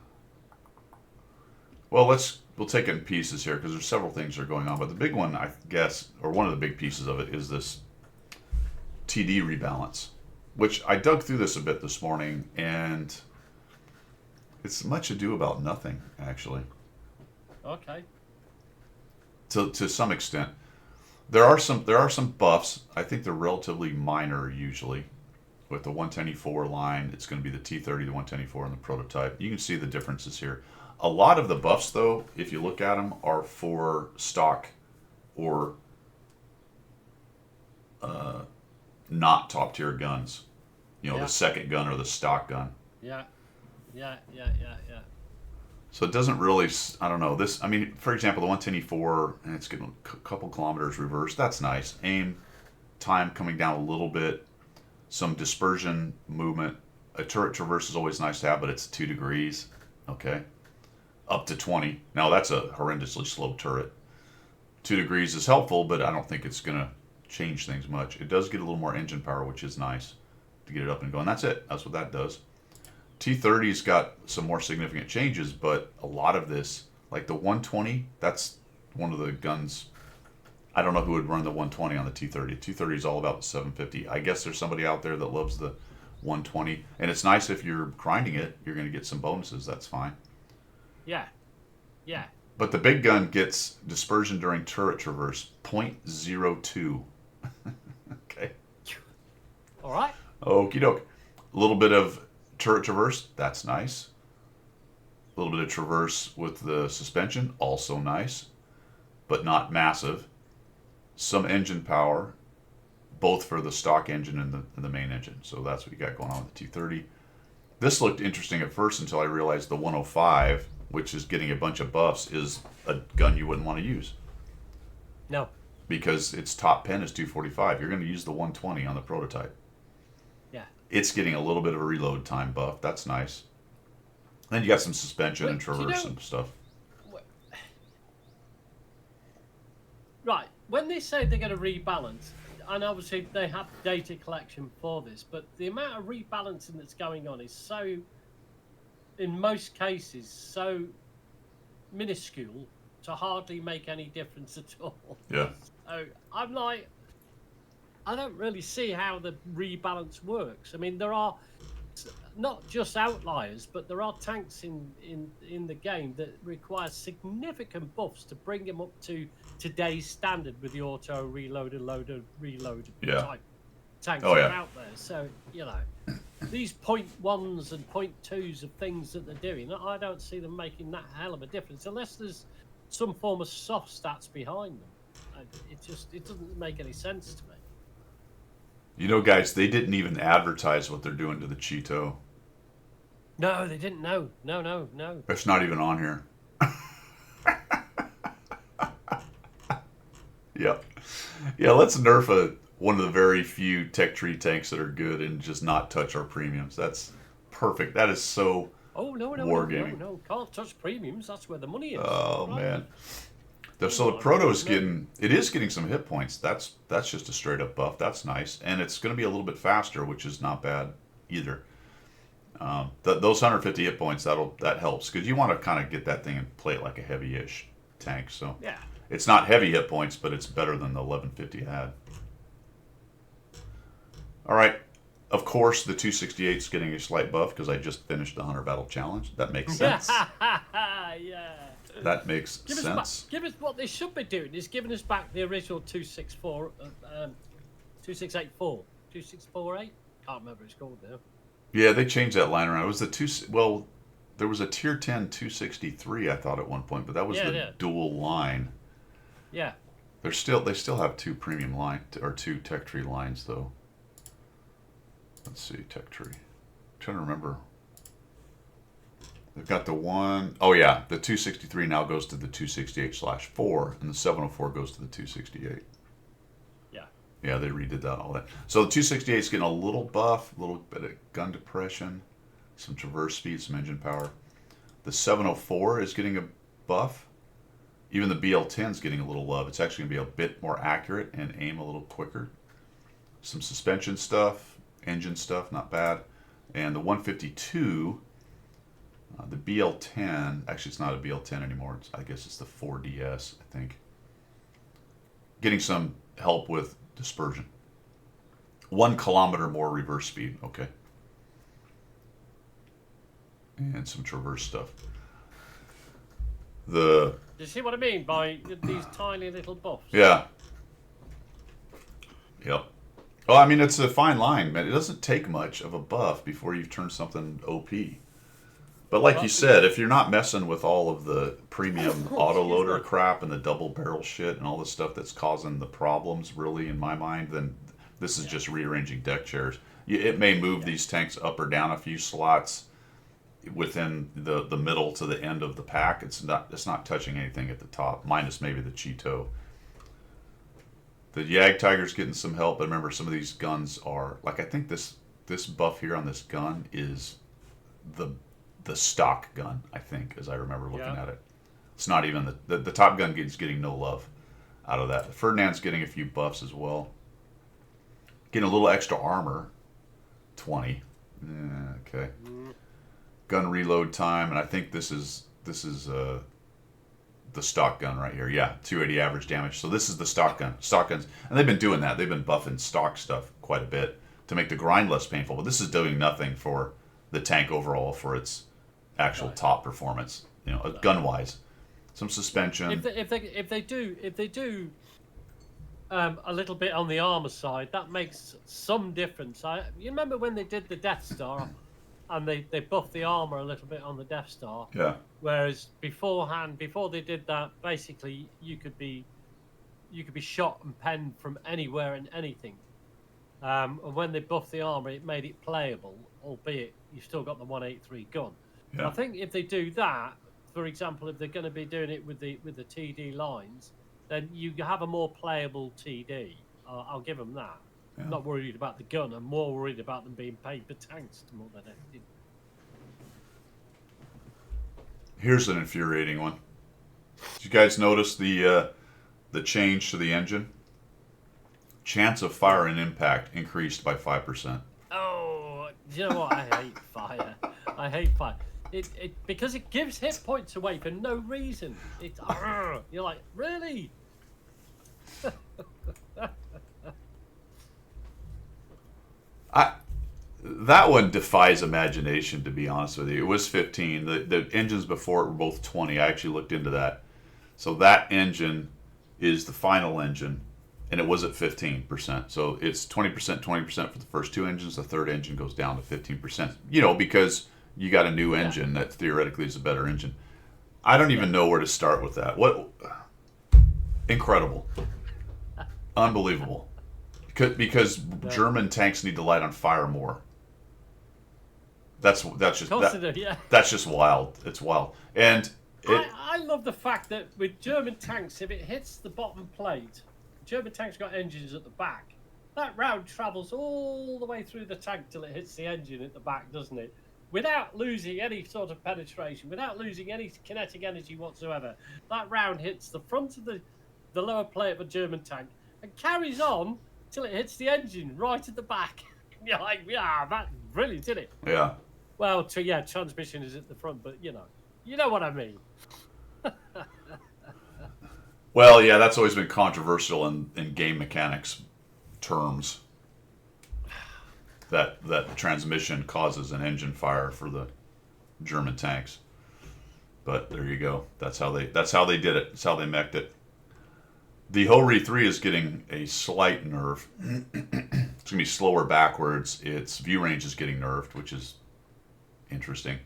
Well, we'll take it in pieces here because there's several things that are going on, but the big one, I guess, or one of the big pieces of it is this TD rebalance, which I dug through this a bit this morning, and it's much ado about nothing, actually. Okay. To some extent, there are some buffs. I think they're relatively minor usually. With the 110E4 line, it's going to be the T30, the 110E4, and the prototype. You can see the differences here. A lot of the buffs, though, if you look at them, are for stock or not top tier guns. You know, the second gun or the stock gun. Yeah. So it doesn't really, I don't know, this, I mean, for example, the 110E4, and it's getting a couple kilometers reverse, that's nice. Aim time coming down a little bit, some dispersion movement. A turret traverse is always nice to have, but it's 2 degrees, okay? Up to 20. Now that's a horrendously slow turret. 2 degrees is helpful, but I don't think it's going to change things much. It does get a little more engine power, which is nice to get it up and going. That's it. That's what that does. T30's got some more significant changes, but a lot of this, like the 120, that's one of the guns. I don't know who would run the 120 on the T30. T30 is all about the 750. I guess there's somebody out there that loves the 120, and it's nice if you're grinding it, you're going to get some bonuses. That's fine. Yeah. But the big gun gets dispersion during turret traverse, 0.02. Okay. All right. Okie doke. A little bit of turret traverse, that's nice. A little bit of traverse with the suspension, also nice, but not massive. Some engine power, both for the stock engine and the main engine. So that's what you got going on with the T30. This looked interesting at first until I realized the 105, which is getting a bunch of buffs, is a gun you wouldn't want to use. No. Because its top pen is 245. You're going to use the 120 on the prototype. Yeah. It's getting a little bit of a reload time buff. That's nice. Then you got some suspension and traverse and stuff. Right. When they say they're going to rebalance, and obviously they have data collection for this, but the amount of rebalancing that's going on is so, in most cases, so minuscule to hardly make any difference at all. Yeah. So I'm like, I don't really see how the rebalance works. I mean, there are not just outliers, but there are tanks in the game that require significant buffs to bring them up to today's standard with the auto reload type tanks that are out there. So, you know, these point ones and point twos of things that they're doing, I don't see them making that hell of a difference unless there's some form of soft stats behind them. It doesn't make any sense to me. You know, guys, they didn't even advertise what they're doing to the Cheeto. No, they didn't. No. It's not even on here. Yep. Yeah, let's nerf one of the very few tech tree tanks that are good and just not touch our premiums. That's perfect. That is so wargaming. No, can't touch premiums. That's where the money is. Oh, right. Man. So the Proto's getting some hit points. That's just a straight up buff. That's nice. And it's going to be a little bit faster, which is not bad either. Those 150 hit points, that helps. Because you want to kind of get that thing and play it like a heavy-ish tank. So yeah. It's not heavy hit points, but it's better than the 1150 had. All right. Of course, the 268 is getting a slight buff because I just finished the Hunter Battle Challenge. That makes sense. Yeah. That makes sense. Give us what they should be doing is giving us back the original 264, 2684, 2648. Can't remember what it's called now. Yeah, they changed that line around. It was there was a tier 10 263 I thought at one point, but that was dual line. Yeah. They still have two premium line or two tech tree lines though. Let's see, tech tree. I'm trying to remember. They've got the one oh yeah, the 263 now goes to the 268/4, and the 704 goes to the 268. Yeah. Yeah, they redid that all that. So the 268 is getting a little buff, a little bit of gun depression, some traverse speed, some engine power. The 704 is getting a buff. Even the BL10 is getting a little love. It's actually going to be a bit more accurate and aim a little quicker. Some suspension stuff, engine stuff, not bad. And the 152, the BL10, actually it's not a BL10 anymore. I guess it's the 4DS, I think. Getting some help with dispersion. 1 kilometer more reverse speed, okay. And some traverse stuff. Do you see what I mean by these tiny little buffs? Yeah. Yep. Well, I mean, it's a fine line, man. It doesn't take much of a buff before you've turned something OP. But like you said, if you're not messing with all of the premium autoloader crap and the double barrel shit and all the stuff that's causing the problems, really, in my mind, then this is just rearranging deck chairs. It may move these tanks up or down a few slots within the middle to the end of the pack. It's not touching anything at the top, minus maybe the Cheeto. The Yag Tiger's getting some help, but remember some of these guns are like, I think this buff here on this gun is the stock gun, I think, as I remember looking at it. It's not even the Top Gun is getting no love out of that. Ferdinand's getting a few buffs as well. Getting a little extra armor, 20. Okay. Gun reload time, and I think this is the stock gun right here. Yeah, 280 average damage. So this is the stock gun. Stock guns, and they've been doing that. They've been buffing stock stuff quite a bit to make the grind less painful. But this is doing nothing for the tank overall for its actual top performance. Gun wise, some suspension. If they do a little bit on the armor side, that makes some difference. You remember when they did the Death Star? And they buffed the armor a little bit on the Death Star. Yeah. Whereas before they did that, basically you could be shot and penned from anywhere and anything. And when they buffed the armor, it made it playable, albeit you still got the 183 gun. Yeah. I think if they do that, for example, if they're going to be doing it with the TD lines, then you have a more playable TD. I'll give them that. Yeah. I'm not worried about the gun. I'm more worried about them being paper tanks more than anything. Here's an infuriating one. Did you guys notice the change to the engine? Chance of fire and impact increased by 5%. Oh, you know what? I hate fire. I hate fire. It because it gives hit points away for no reason. You're like, really? That one defies imagination, to be honest with you. It was 15. The engines before it were both 20. I actually looked into that. So that engine is the final engine and it was at 15%. So it's 20%, 20% for the first two engines. The third engine goes down to 15%. You know, because you got a new engine that theoretically is a better engine. I don't even know where to start with that. What incredible, unbelievable. Because German tanks need to light on fire more. That's just that's just wild. It's wild. And I love the fact that with German tanks, if it hits the bottom plate, German tanks got engines at the back. That round travels all the way through the tank till it hits the engine at the back, doesn't it? Without losing any sort of penetration, without losing any kinetic energy whatsoever. That round hits the front of the lower plate of a German tank and carries on till it hits the engine right at the back. You're like, yeah, that's brilliant, isn't it? Yeah. Well, transmission is at the front, but you know what I mean. Well, yeah, that's always been controversial in game mechanics terms. That transmission causes an engine fire for the German tanks. But there you go. That's how they did it. That's how they mech'd it. The Ho-Ri 3 is getting a slight nerf. It's gonna be slower backwards. Its view range is getting nerfed, which is interesting.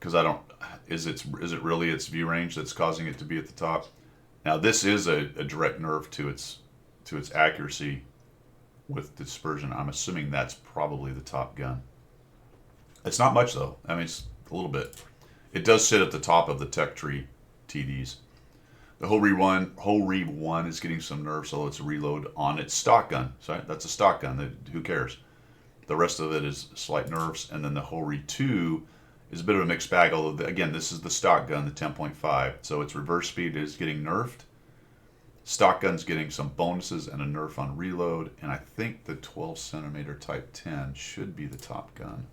Because is it really its view range that's causing it to be at the top? Now this is a direct nerf to its accuracy with dispersion. I'm assuming that's probably the top gun. It's not much though. I mean, it's a little bit. It does sit at the top of the tech tree TDs. The Ho-Ri 1 is getting some nerfs, although it's a reload on its stock gun. So that's a stock gun. Who cares? The rest of it is slight nerfs, and then the Ho-Ri 2 is a bit of a mixed bag. Although again, this is the stock gun, the 10.5, so its reverse speed is getting nerfed. Stock gun's getting some bonuses and a nerf on reload, and I think the 12 centimeter Type 10 should be the top gun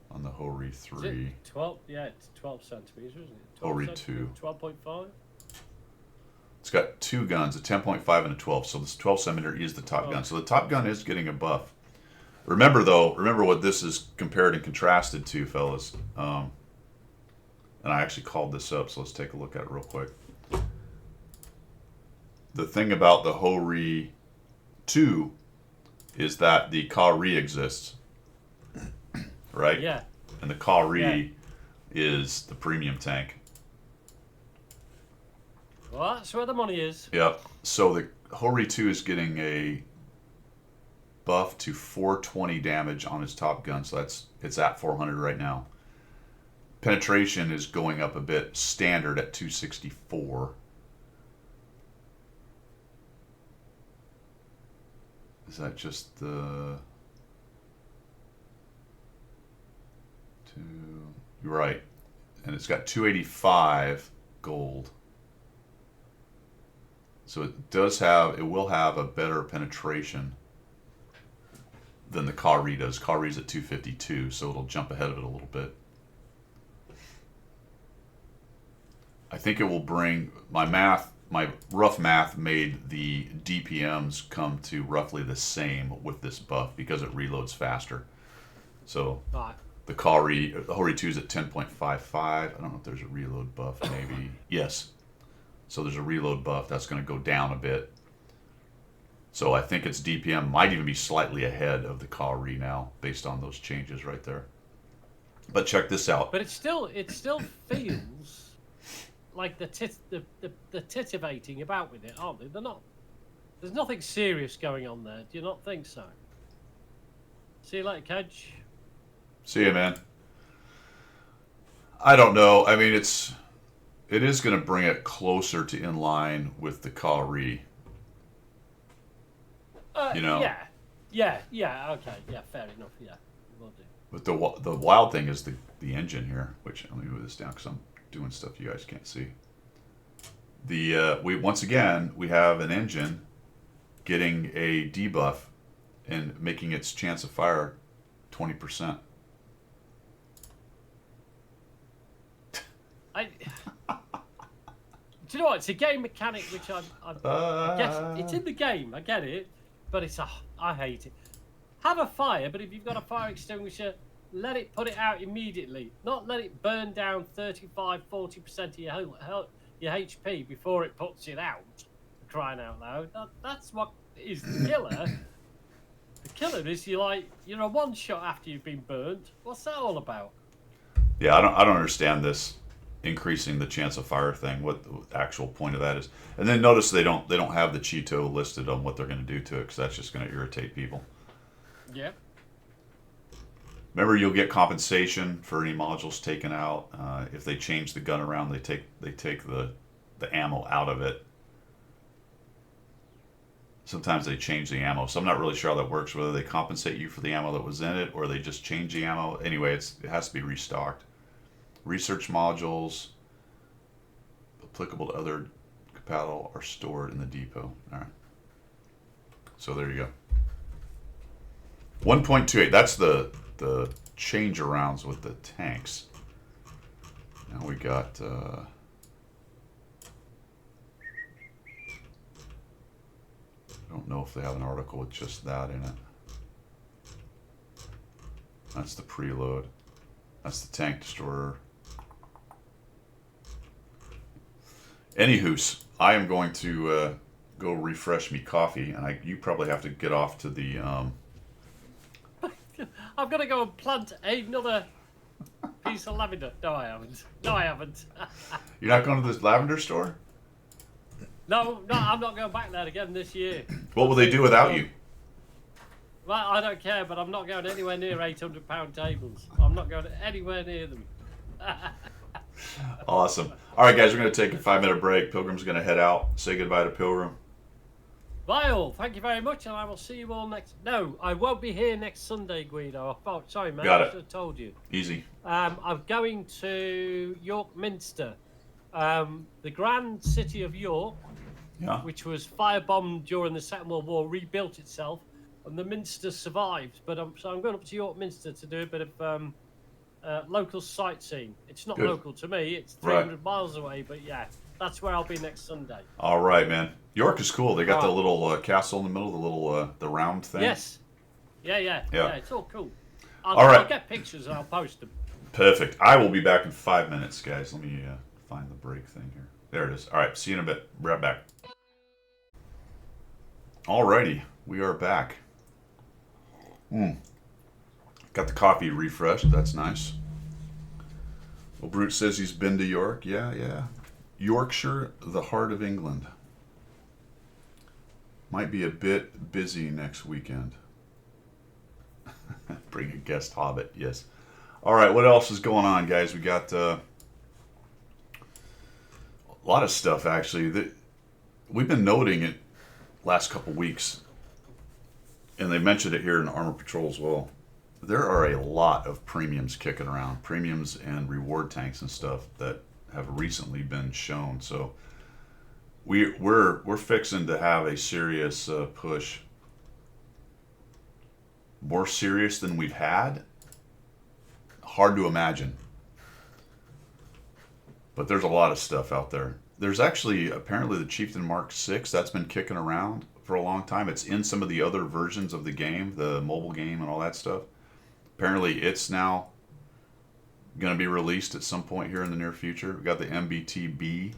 on the Ho-Ri 3. Is it 12? Yeah, it's 12 centimeters, isn't it? Ho-Ri 2. 12.5. It's got two guns, a 10.5 and a 12. So this 12 centimeter is the top gun. So the top gun is getting a buff. Remember what this is compared and contrasted to, fellas. And I actually called this up, so let's take a look at it real quick. The thing about the Ho-Ri 2 is that the Ka-Ri exists, right? Yeah. And the Ka-Ri is the premium tank. Well, that's where the money is. Yep. So the Ho-Ri 2 is getting a buff to 420 damage on his top gun, so it's at 400 right now. Penetration is going up a bit, standard at 264. Is that just the You're right. And it's got 285 gold. So it will have a better penetration than the Ka-Ri does. Ka-Ri's at 252, so it'll jump ahead of it a little bit. I think it will bring my rough math made the DPMs come to roughly the same with this buff because it reloads faster. So the Ka-Ri, the Ho-Ri 2 is at 10.55. I don't know if there's a reload buff, maybe. Yes. So there's a reload buff that's going to go down a bit. So I think its DPM might even be slightly ahead of the Ka-Ri now, based on those changes right there. But check this out. But it still feels like the titivating about with it, aren't they? They're not. There's nothing serious going on there. Do you not think so? See you later, Kedge. See you, man. I don't know. I mean, it is going to bring it closer to in line with the Ka-Ri. You know? Yeah, okay, yeah, fair enough, yeah. Will do. But the wild thing is the engine here, which, let me move this down because I'm doing stuff you guys can't see. We have an engine getting a debuff and making its chance of fire 20%. Do you know what? It's a game mechanic which I guess it's in the game. I get it, but I hate it. Have a fire, but if you've got a fire extinguisher, let it put it out immediately. Not let it burn down 35-40% of your HP before it puts it out. crying out loud. That's what is the killer. The killer is you're a one shot after you've been burned. What's that all about? Yeah, I don't understand this increasing the chance of fire thing. What the actual point of that is? And then notice they don't have the Cheeto listed on what they're going to do to it, because that's just going to irritate people. Yeah. Remember, you'll get compensation for any modules taken out. If they change the gun around, they take the ammo out of it. Sometimes they change the ammo, so I'm not really sure how that works. Whether they compensate you for the ammo that was in it, or they just change the ammo. Anyway, it has to be restocked. Research modules applicable to other compatible are stored in the depot. All right. So there you go. 1.28. That's the change arounds with the tanks. Now we got. I don't know if they have an article with just that in it. That's the preload. That's the tank destroyer. Anywho's, I am going to go refresh me coffee, and you probably have to get off to the. I've got to go and plant another piece of lavender. No, I haven't. You're not going to this lavender store? No, I'm not going back there again this year. What will they do without you? Well, I don't care, but I'm not going anywhere near £800 tables. I'm not going anywhere near them. Awesome. All right, guys, we're going to take a 5-minute break. Pilgrim's going to head out. Say goodbye to Pilgrim. Bye all. Thank you very much, and I will see you all next. No, I won't be here next Sunday, Guido. Oh, sorry, man. Got it. I should have told you. Easy. I'm going to York Minster, the grand city of York, which was firebombed during the Second World War, rebuilt itself, and the Minster survived. But so I'm going up to York Minster to do a bit of local sightseeing. It's not Good. local to me; it's 300 miles away. But yeah, that's where I'll be next Sunday. All right, man. York is cool. They got the little castle in the middle, the little the round thing. Yes. Yeah. It's all cool. All right. I'll get pictures and I'll post them. Perfect. I will be back in 5 minutes, guys. Let me find the break thing here. There it is. All right. See you in a bit. Right back. Alrighty. We are back. Got the coffee refreshed. That's nice. Well, Brute says he's been to York. Yeah. Yorkshire, the heart of England. Might be a bit busy next weekend. Bring a guest hobbit, yes. All right, what else is going on, guys? We got a lot of stuff, actually. We've been noting it last couple weeks, and they mentioned it here in Armor Patrol as well. There are a lot of premiums kicking around, premiums and reward tanks and stuff that have recently been shown. So we're fixing to have a serious push, more serious than we've had. Hard to imagine, but there's a lot of stuff out there. There's actually apparently the Chieftain Mark 6 that's been kicking around for a long time. It's in some of the other versions of the game, the mobile game and all that stuff. Apparently it's now going to be released at some point here in the near future. We got the MBT-B.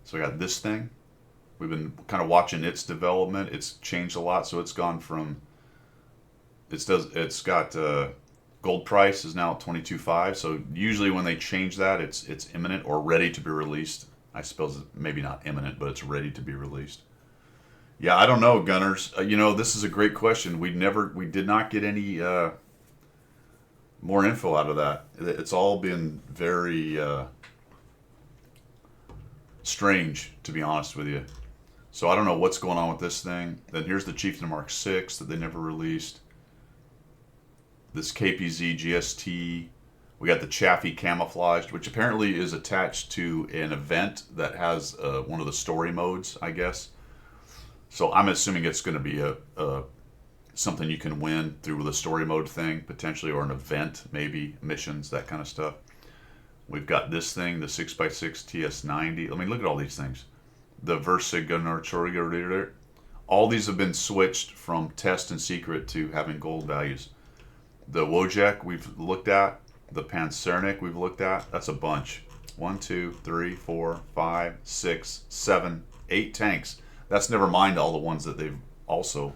So we got this thing. We've been kind of watching its development. It's changed a lot. So it's gone from, it's got gold price is now at 22.5. So usually when they change that, it's imminent or ready to be released. I suppose maybe not imminent, but it's ready to be released. Yeah, I don't know, Gunners. This is a great question. We did not get any more info out of that. It's all been very strange, to be honest with you. So I don't know what's going on with this thing. Then here's the Chieftain Mark 6 that they never released. This KPZ GST. We got the Chaffee Camouflaged, which apparently is attached to an event that has one of the story modes, I guess. So I'm assuming it's going to be a something you can win through the story mode thing, potentially, or an event, maybe, missions, that kind of stuff. We've got this thing, the 6x6 TS90. I mean, look at all these things. The Versiganatoriga. All these have been switched from test and secret to having gold values. The Wojak we've looked at. The Panzernik we've looked at. That's a bunch. 1, 2, 3, 4, 5, 6, 7 8 tanks. That's never mind all the ones that they've also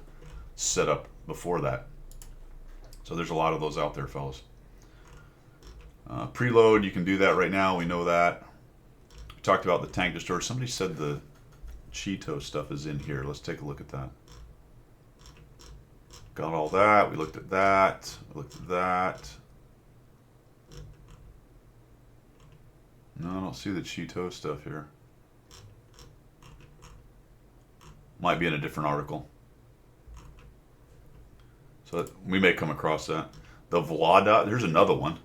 set up before that. So there's a lot of those out there, fellas. Preload, you can do that right now. We know that. We talked about the tank destroyer. Somebody said the Cheeto stuff is in here. Let's take a look at that. Got all that. We looked at that. We looked at that. No, I don't see the Cheeto stuff here. Might be in a different article. So we may come across that. The Vlada, there's another one.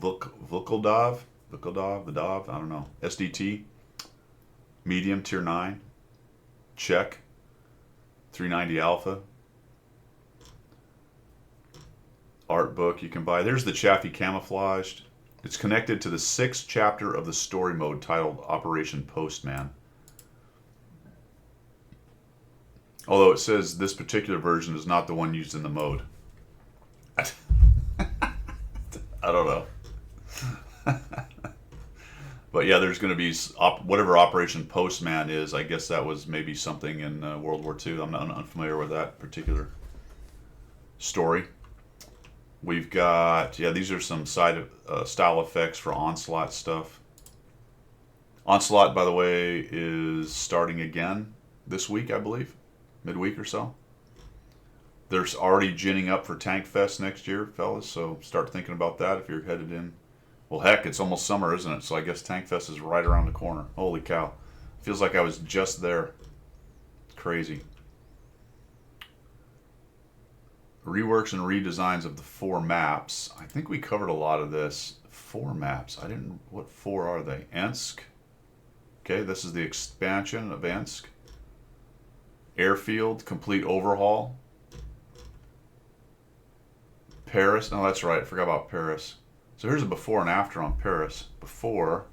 Vukoldov, Vidov, I don't know. SDT, medium, tier 9. Check. 390 Alpha. Art book you can buy. There's the Chaffee camouflaged. It's connected to the 6th chapter of the story mode titled Operation Postman. Although it says this particular version is not the one used in the mode. I don't know. But yeah, there's going to be whatever Operation Postman is. I guess that was maybe something in World War II. I'm not unfamiliar with that particular story. We've got, yeah, these are some side style effects for Onslaught stuff. Onslaught, by the way, is starting again this week, I believe. Midweek or so. There's already ginning up for Tank Fest next year, fellas, so start thinking about that if you're headed in. Well, heck, it's almost summer, isn't it? So I guess Tank Fest is right around the corner. Holy cow. Feels like I was just there. Crazy. Reworks and redesigns of the 4 maps. I think we covered a lot of this. 4 maps. What 4 are they? Ensk. Okay, this is the expansion of Ensk. Airfield, complete overhaul. Paris. No, that's right. I forgot about Paris. So here's a before and after on Paris. Before.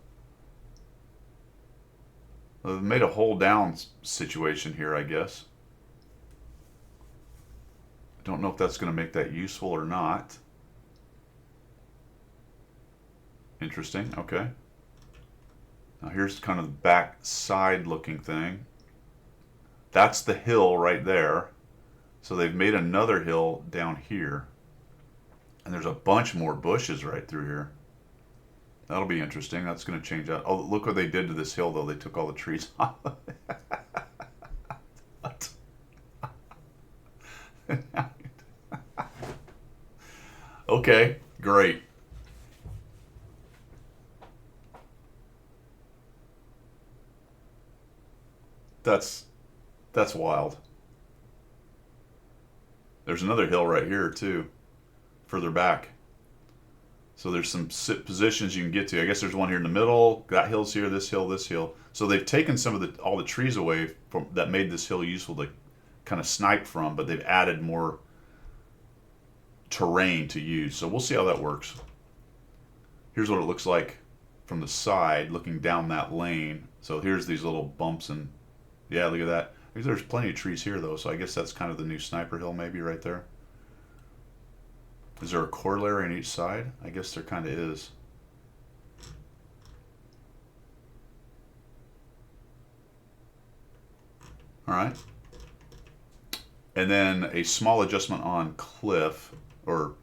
Well, they made a hold down situation here, I guess. I don't know if that's going to make that useful or not. Interesting. Okay. Now here's kind of the back side looking thing. That's the hill right there. So they've made another hill down here. And there's a bunch more bushes right through here. That'll be interesting. That's going to change that. Oh, look what they did to this hill, though. They took all the trees off. What? Okay, great. That's wild. There's another hill right here, too. Further back. So there's some positions you can get to. I guess there's one here in the middle. That hill's here, this hill, this hill. So they've taken some of all the trees away from that made this hill useful to kind of snipe from, but they've added more terrain to use. So we'll see how that works. Here's what it looks like from the side, looking down that lane. So here's these little bumps, and yeah, look at that. There's plenty of trees here, though, so I guess that's kind of the new sniper hill maybe right there. Is there a corollary on each side? I guess there kind of is. All right. And then a small adjustment on cliff, or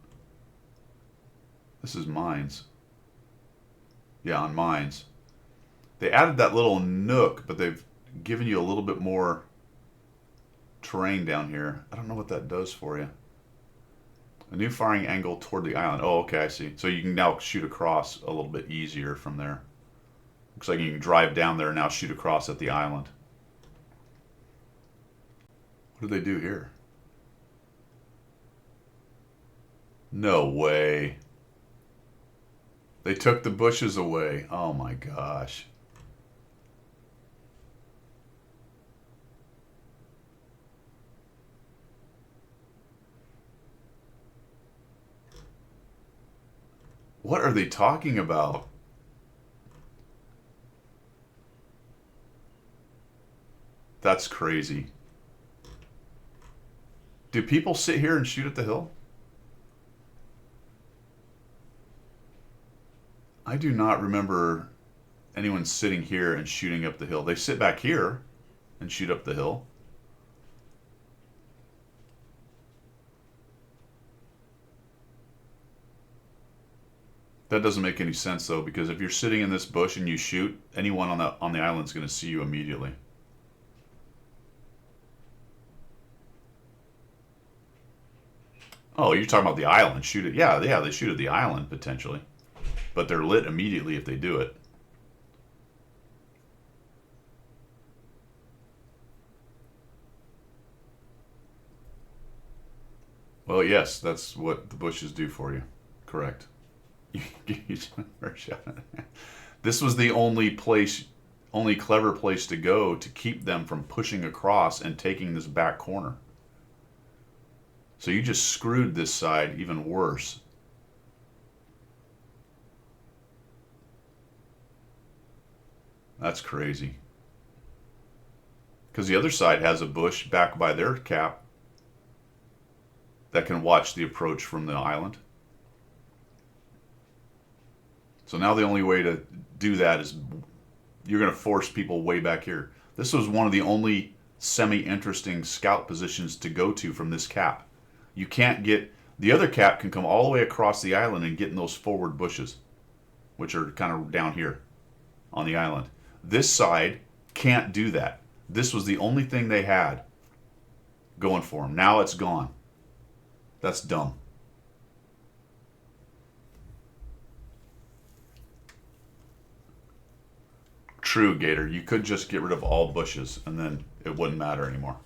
this is mines. Yeah, on mines. They added that little nook, but they've given you a little bit more terrain down here. I don't know what that does for you. A new firing angle toward the island. Oh, okay, I see. So you can now shoot across a little bit easier from there. Looks like you can drive down there and now shoot across at the island. What did they do here? No way. They took the bushes away. Oh my gosh. What are they talking about? That's crazy. Do people sit here and shoot at the hill? I do not remember anyone's sitting here and shooting up the hill. They sit back here and shoot up the hill. That doesn't make any sense though, because if you're sitting in this bush and you shoot, anyone on the island is going to see you immediately. Oh, you're talking about the island. Shoot it. Yeah, they shoot at the island potentially. But they're lit immediately if they do it. Well, yes, that's what the bushes do for you. Correct. This was the only clever place to go to keep them from pushing across and taking this back corner. So you just screwed this side even worse. That's crazy. Because the other side has a bush back by their cap that can watch the approach from the island. So now the only way to do that is you're going to force people way back here. This was one of the only semi-interesting scout positions to go to from this cap. You can't get... The other cap can come all the way across the island and get in those forward bushes, which are kind of down here on the island. This side can't do that. This was the only thing they had going for them. Now it's gone. That's dumb. True, Gator. You could just get rid of all bushes and then it wouldn't matter anymore.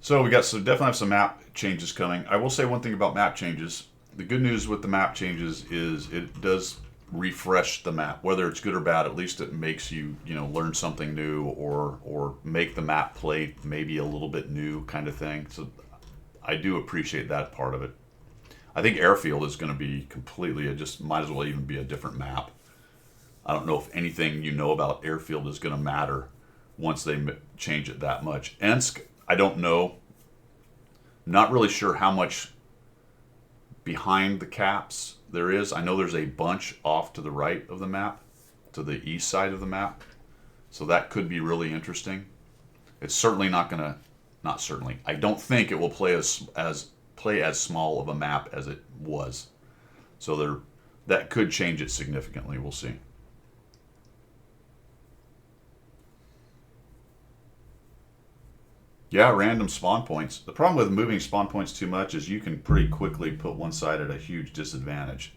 So we got definitely have some map changes coming. I will say one thing about map changes. The good news with the map changes is it does refresh the map. Whether it's good or bad, at least it makes you, learn something new or make the map play maybe a little bit new kind of thing. So I do appreciate that part of it. I think Airfield is going to be completely, it just might as well even be a different map. I don't know if anything about Airfield is going to matter once they change it that much. Ensk, I don't know. Not really sure how much behind the caps there is. I know there's a bunch off to the right of the map, to the east side of the map. So that could be really interesting. It's certainly not going to, not certainly, I don't think it will play as small of a map as it was. So that could change it significantly. We'll see. Yeah, random spawn points. The problem with moving spawn points too much is you can pretty quickly put one side at a huge disadvantage.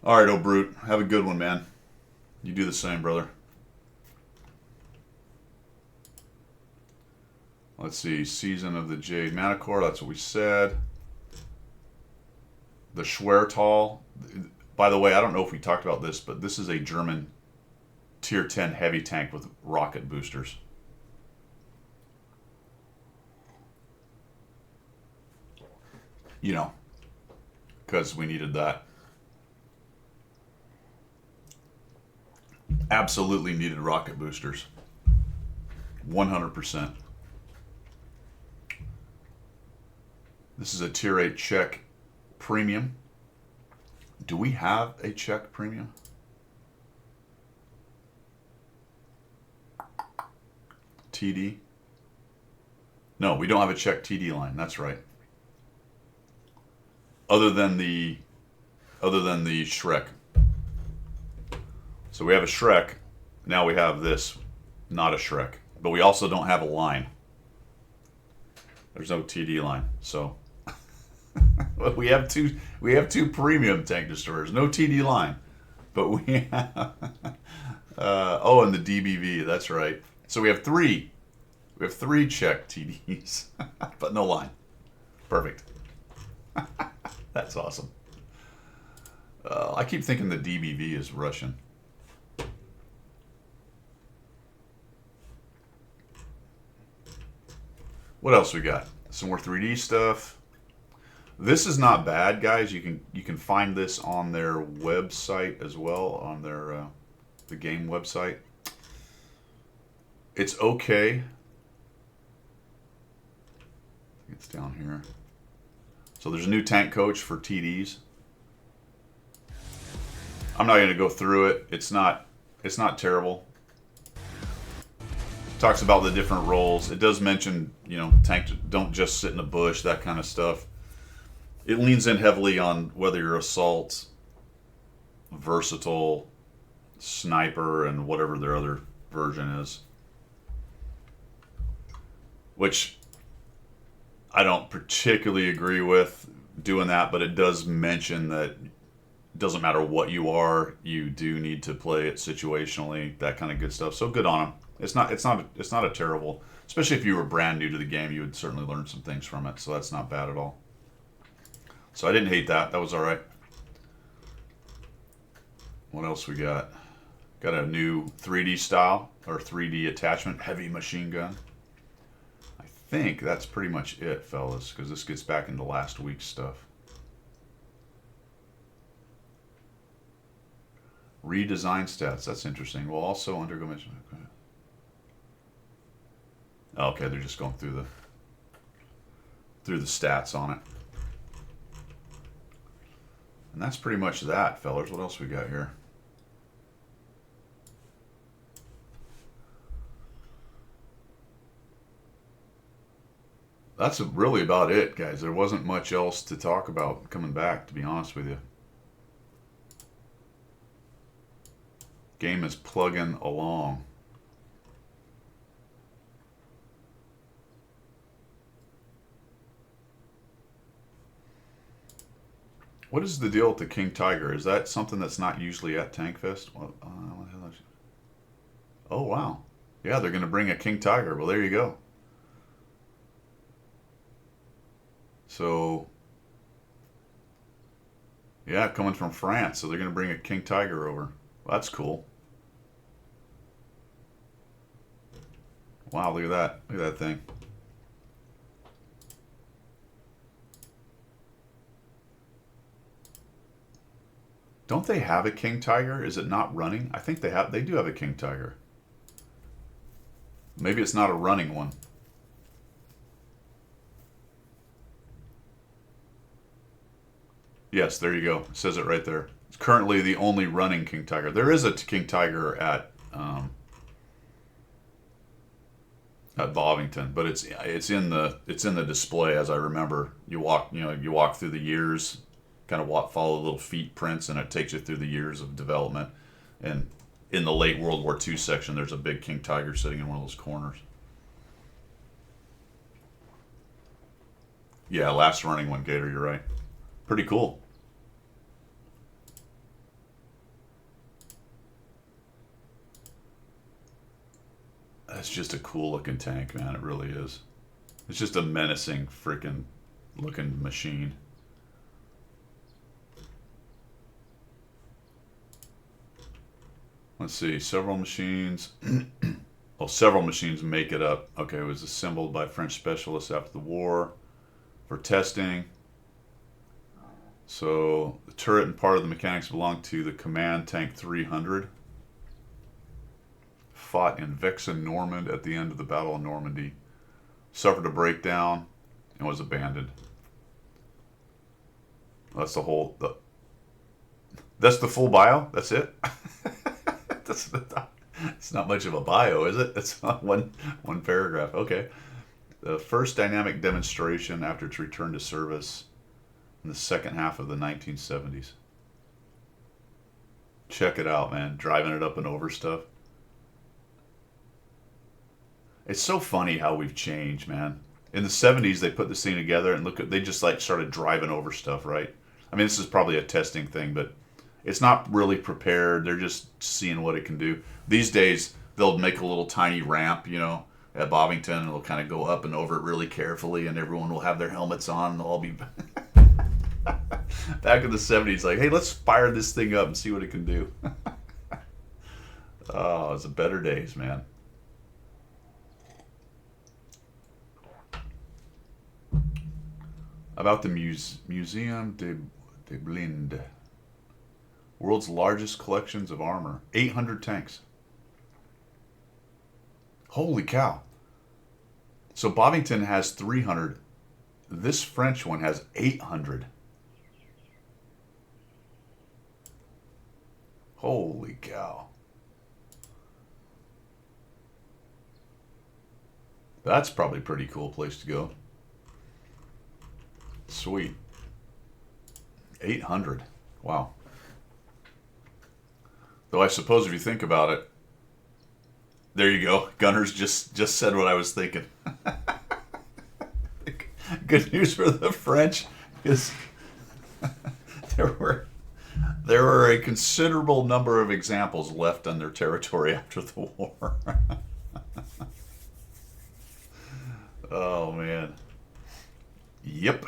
All right, O'Brute, have a good one, man. You do the same, brother. Let's see, Season of the Jade Manicore, that's what we said. The Schwertal. By the way, I don't know if we talked about this, but this is a German Tier 10 heavy tank with rocket boosters. Because we needed that. Absolutely needed rocket boosters. 100%. This is a Tier 8 Czech Premium. Do we have a Czech Premium? TD? No, we don't have a Czech TD line. That's right. Other than the Shrek. So we have a Shrek. Now we have this, not a Shrek. But we also don't have a line. There's no TD line. So we have two premium tank destroyers. No TD line. But we have and the DBV, that's right. So we have three. We have three Czech TDs, but no line. Perfect. That's awesome. I keep thinking the DBV is Russian. What else we got? Some more 3D stuff. This is not bad, guys. You can find this on their website as well, on their the game website. It's okay. It's down here. So there's a new tank coach for TDs. I'm not going to go through it. It's not terrible. Talks about the different roles. It does mention, tank don't just sit in a bush, that kind of stuff. It leans in heavily on whether you're assault, versatile, sniper, and whatever their other version is. Which I don't particularly agree with doing that, but it does mention that it doesn't matter what you are, you do need to play it situationally, that kind of good stuff. So good on them. It's not a terrible, especially if you were brand new to the game, you would certainly learn some things from it. So that's not bad at all. So I didn't hate that. That was all right. What else we got? Got a new 3D style or 3D attachment, heavy machine gun. I think that's pretty much it, fellas, because this gets back into last week's stuff. Redesign stats. That's interesting. Will also undergo mission. Okay, they're just going through the stats on it. And that's pretty much that, fellas. What else we got here? That's really about it, guys. There wasn't much else to talk about coming back, to be honest with you. Game is plugging along. What is the deal with the King Tiger? Is that something that's not usually at Tankfest? Oh, wow. Yeah, they're going to bring a King Tiger. Well, there you go. So, yeah, coming from France. So they're going to bring a King Tiger over. Well, that's cool. Wow, look at that. Look at that thing. Don't they have a King Tiger? Is it not running? I think they do have a King Tiger. Maybe it's not a running one. Yes, there you go. It says it right there. It's currently the only running King Tiger. There is a King Tiger at Bovington, but it's in the display as I remember. You walk through the years, kind of follow the little feet prints, and it takes you through the years of development. And in the late World War II section, there's a big King Tiger sitting in one of those corners. Yeah, last running one, Gator. You're right. Pretty cool. That's just a cool looking tank, man. It really is. It's just a menacing freaking looking machine. Let's see. Several machines. Well, several machines make it up. Okay, it was assembled by French specialists after the war for testing. So the turret and part of the mechanics belong to the Command Tank 300. Fought in Vexin Normand at the end of the Battle of Normandy. Suffered a breakdown and was abandoned. That's the whole. That's the full bio. That's it. It's not much of a bio, is it? It's one paragraph. Okay. The first dynamic demonstration after its return to service in the second half of the 1970s. Check it out, man. Driving it up and over stuff. It's so funny how we've changed, man. In the 70s, they put this thing together and they just like started driving over stuff, right? I mean, this is probably a testing thing, but it's not really prepared. They're just seeing what it can do. These days, they'll make a little tiny ramp, at Bovington, and they'll kind of go up and over it really carefully, and everyone will have their helmets on, and they'll all be... Back in the 70s, like, hey, let's fire this thing up and see what it can do. Oh, it's the better days, man. About the Museum de Blinde. World's largest collections of armor. 800 tanks. Holy cow. So Bovington has 300. This French one has 800. Holy cow. That's probably a pretty cool place to go. Sweet. 800. Wow. Though I suppose if you think about it, there you go. Gunners just said what I was thinking. Good news for the French is there were a considerable number of examples left on their territory after the war. Oh man. Yep.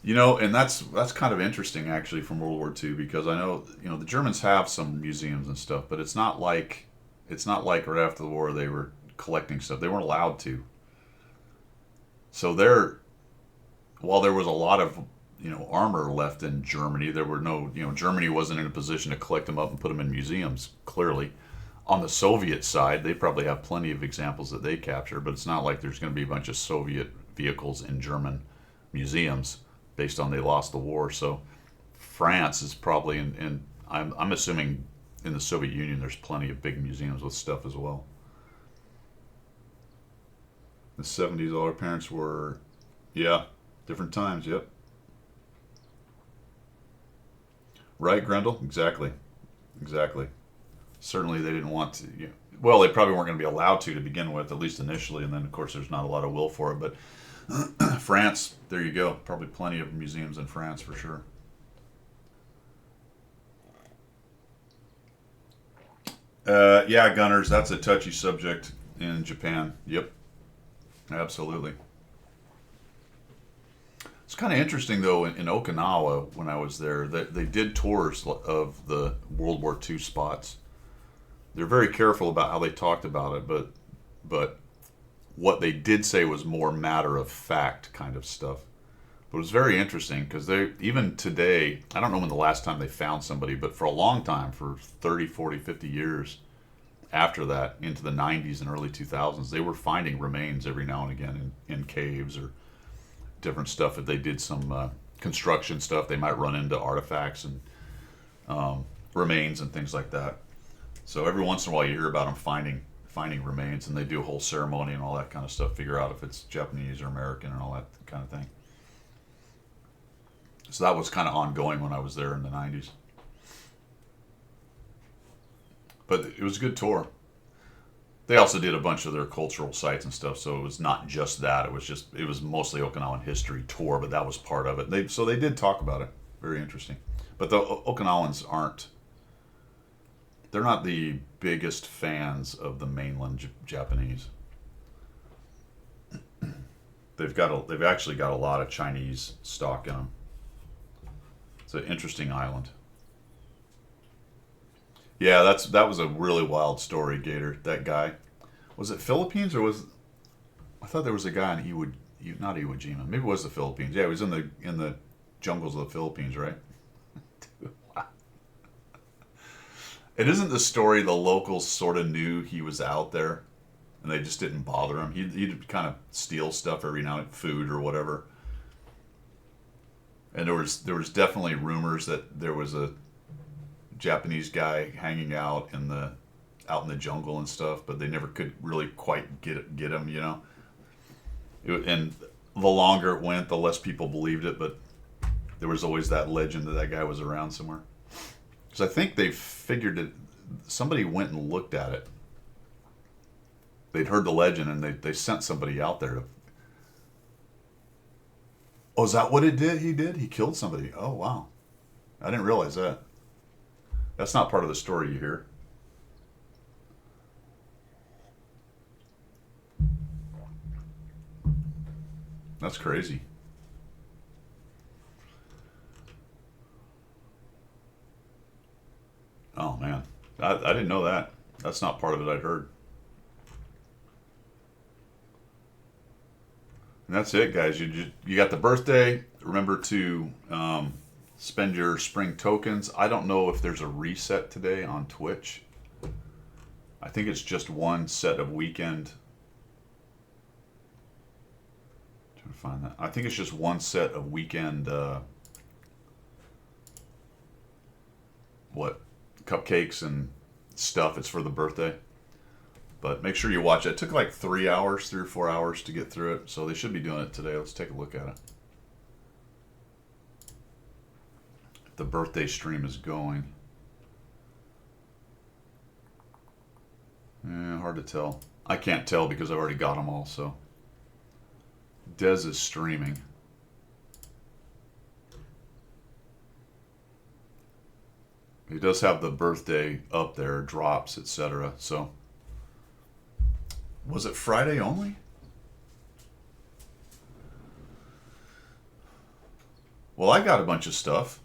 You know, and that's kind of interesting actually from World War II because I know, you know, the Germans have some museums and stuff, but it's not like right after the war they were collecting stuff. They weren't allowed to. So while there was a lot of, you know, armor left in Germany, there were no, you know, Germany wasn't in a position to collect them up and put them in museums, clearly. On the Soviet side, they probably have plenty of examples that they capture, but it's not like there's going to be a bunch of Soviet vehicles in German museums based on they lost the war. So France is probably in I'm assuming in the Soviet Union there's plenty of big museums with stuff as well. The 70s, all our parents were, yeah, different times, yep. Right, Grendel? Exactly. Exactly. Certainly they didn't want to, you know, well, they probably weren't going to be allowed to begin with, at least initially, and then of course there's not a lot of will for it, but France, there you go. Probably plenty of museums in France for sure. Yeah, Gunners, that's a touchy subject in Japan. Yep, absolutely. It's kind of interesting though in Okinawa when I was there that they did tours of the World War II spots. They're very careful about how they talked about it, but what they did say was more matter of fact kind of stuff. But it was very interesting because they even today, I don't know when the last time they found somebody, but for a long time, for 30, 40, 50 years after that, into the 90s and early 2000s, they were finding remains every now and again in caves or different stuff. If they did some construction stuff, they might run into artifacts and remains and things like that. So every once in a while, you hear about them finding remains, and they do a whole ceremony and all that kind of stuff. Figure out if it's Japanese or American and all that kind of thing. So that was kind of ongoing when I was there in the 90s. But it was a good tour. They also did a bunch of their cultural sites and stuff, so it was not just that. It was mostly Okinawan history tour, but that was part of it. So they did talk about it. Very interesting. But the Okinawans they're not the biggest fans of the mainland Japanese. They've actually got a lot of Chinese stock in them. It's an interesting island. Yeah, that was a really wild story, Gator. That guy, was it Philippines or was I thought there was a guy in not Iwo Jima. Maybe it was the Philippines. Yeah, he was in the jungles of the Philippines, right? It isn't the story the locals sort of knew he was out there, and they just didn't bother him. He'd kind of steal stuff every now and then, food or whatever. And there was definitely rumors that there was a Japanese guy hanging out in the jungle and stuff, but they never could really quite get him, you know. And the longer it went, the less people believed it, but there was always that legend that guy was around somewhere. Because I think they figured it. Somebody went and looked at it. They'd heard the legend, and they sent somebody out there to. Oh, is that what it did? He did. He killed somebody. Oh, wow! I didn't realize that. That's not part of the story you hear. That's crazy. Oh man, I didn't know that. That's not part of it I'd heard. And that's it, guys. You got the birthday. Remember to spend your spring tokens. I don't know if there's a reset today on Twitch. I think it's just one set of weekend. Trying to find that. I think it's just one set of weekend what, cupcakes and stuff. It's for the birthday. But make sure you watch it. It took like 3 hours, 3 or 4 hours to get through it. So they should be doing it today. Let's take a look at it. If the birthday stream is going. Hard to tell. I can't tell because I've already got them all. So Dez is streaming. He does have the birthday up there, drops, etc. So, was it Friday only? Well, I got a bunch of stuff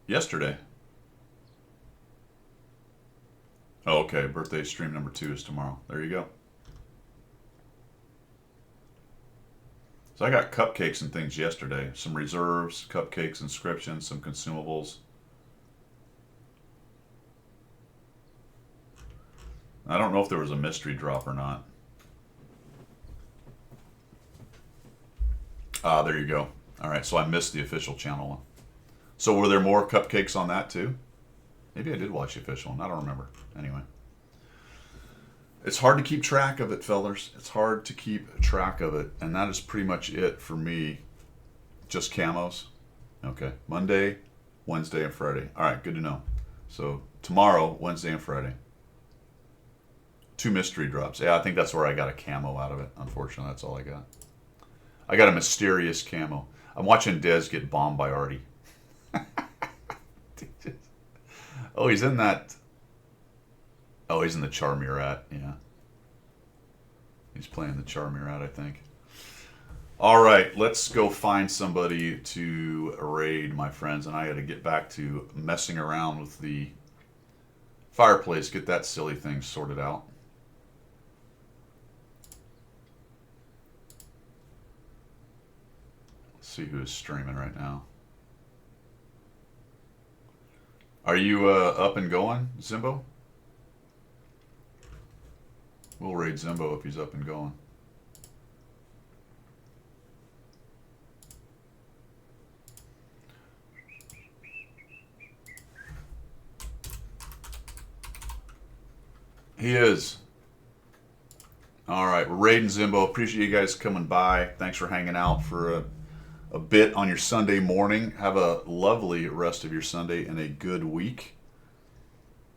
yesterday. Oh, okay. Birthday stream number 2 is tomorrow. There you go. So I got cupcakes and things yesterday. Some reserves, cupcakes, inscriptions, some consumables. I don't know if there was a mystery drop or not. Ah, there you go. All right, so I missed the official channel one. So were there more cupcakes on that too? Maybe I did watch the official one. I don't remember. Anyway. It's hard to keep track of it, fellers. It's hard to keep track of it. And that is pretty much it for me. Just camos. Okay. Monday, Wednesday, and Friday. All right, good to know. So tomorrow, Wednesday and Friday. 2 mystery drops. Yeah, I think that's where I got a camo out of it. Unfortunately, that's all I got. I got a mysterious camo. I'm watching Dez get bombed by Artie. Oh, he's in that... Oh, he's in the Charmurat, yeah. He's playing the Charmurat, I think. All right, let's go find somebody to raid, my friends. And I got to get back to messing around with the fireplace, get that silly thing sorted out. Let's see who is streaming right now. Are you up and going, Zimbo? We'll raid Zimbo if he's up and going. He is. All right, we're raiding Zimbo. Appreciate you guys coming by. Thanks for hanging out for a bit on your Sunday morning. Have a lovely rest of your Sunday and a good week.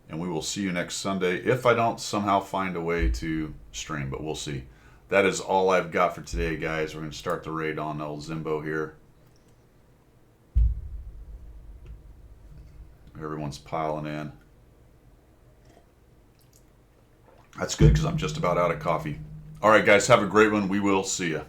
And we will see you next Sunday if I don't somehow find a way to stream, but we'll see. That is all I've got for today, guys. We're going to start the raid on old Zimbo here. Everyone's piling in. That's good because I'm just about out of coffee. All right, guys, have a great one. We will see you.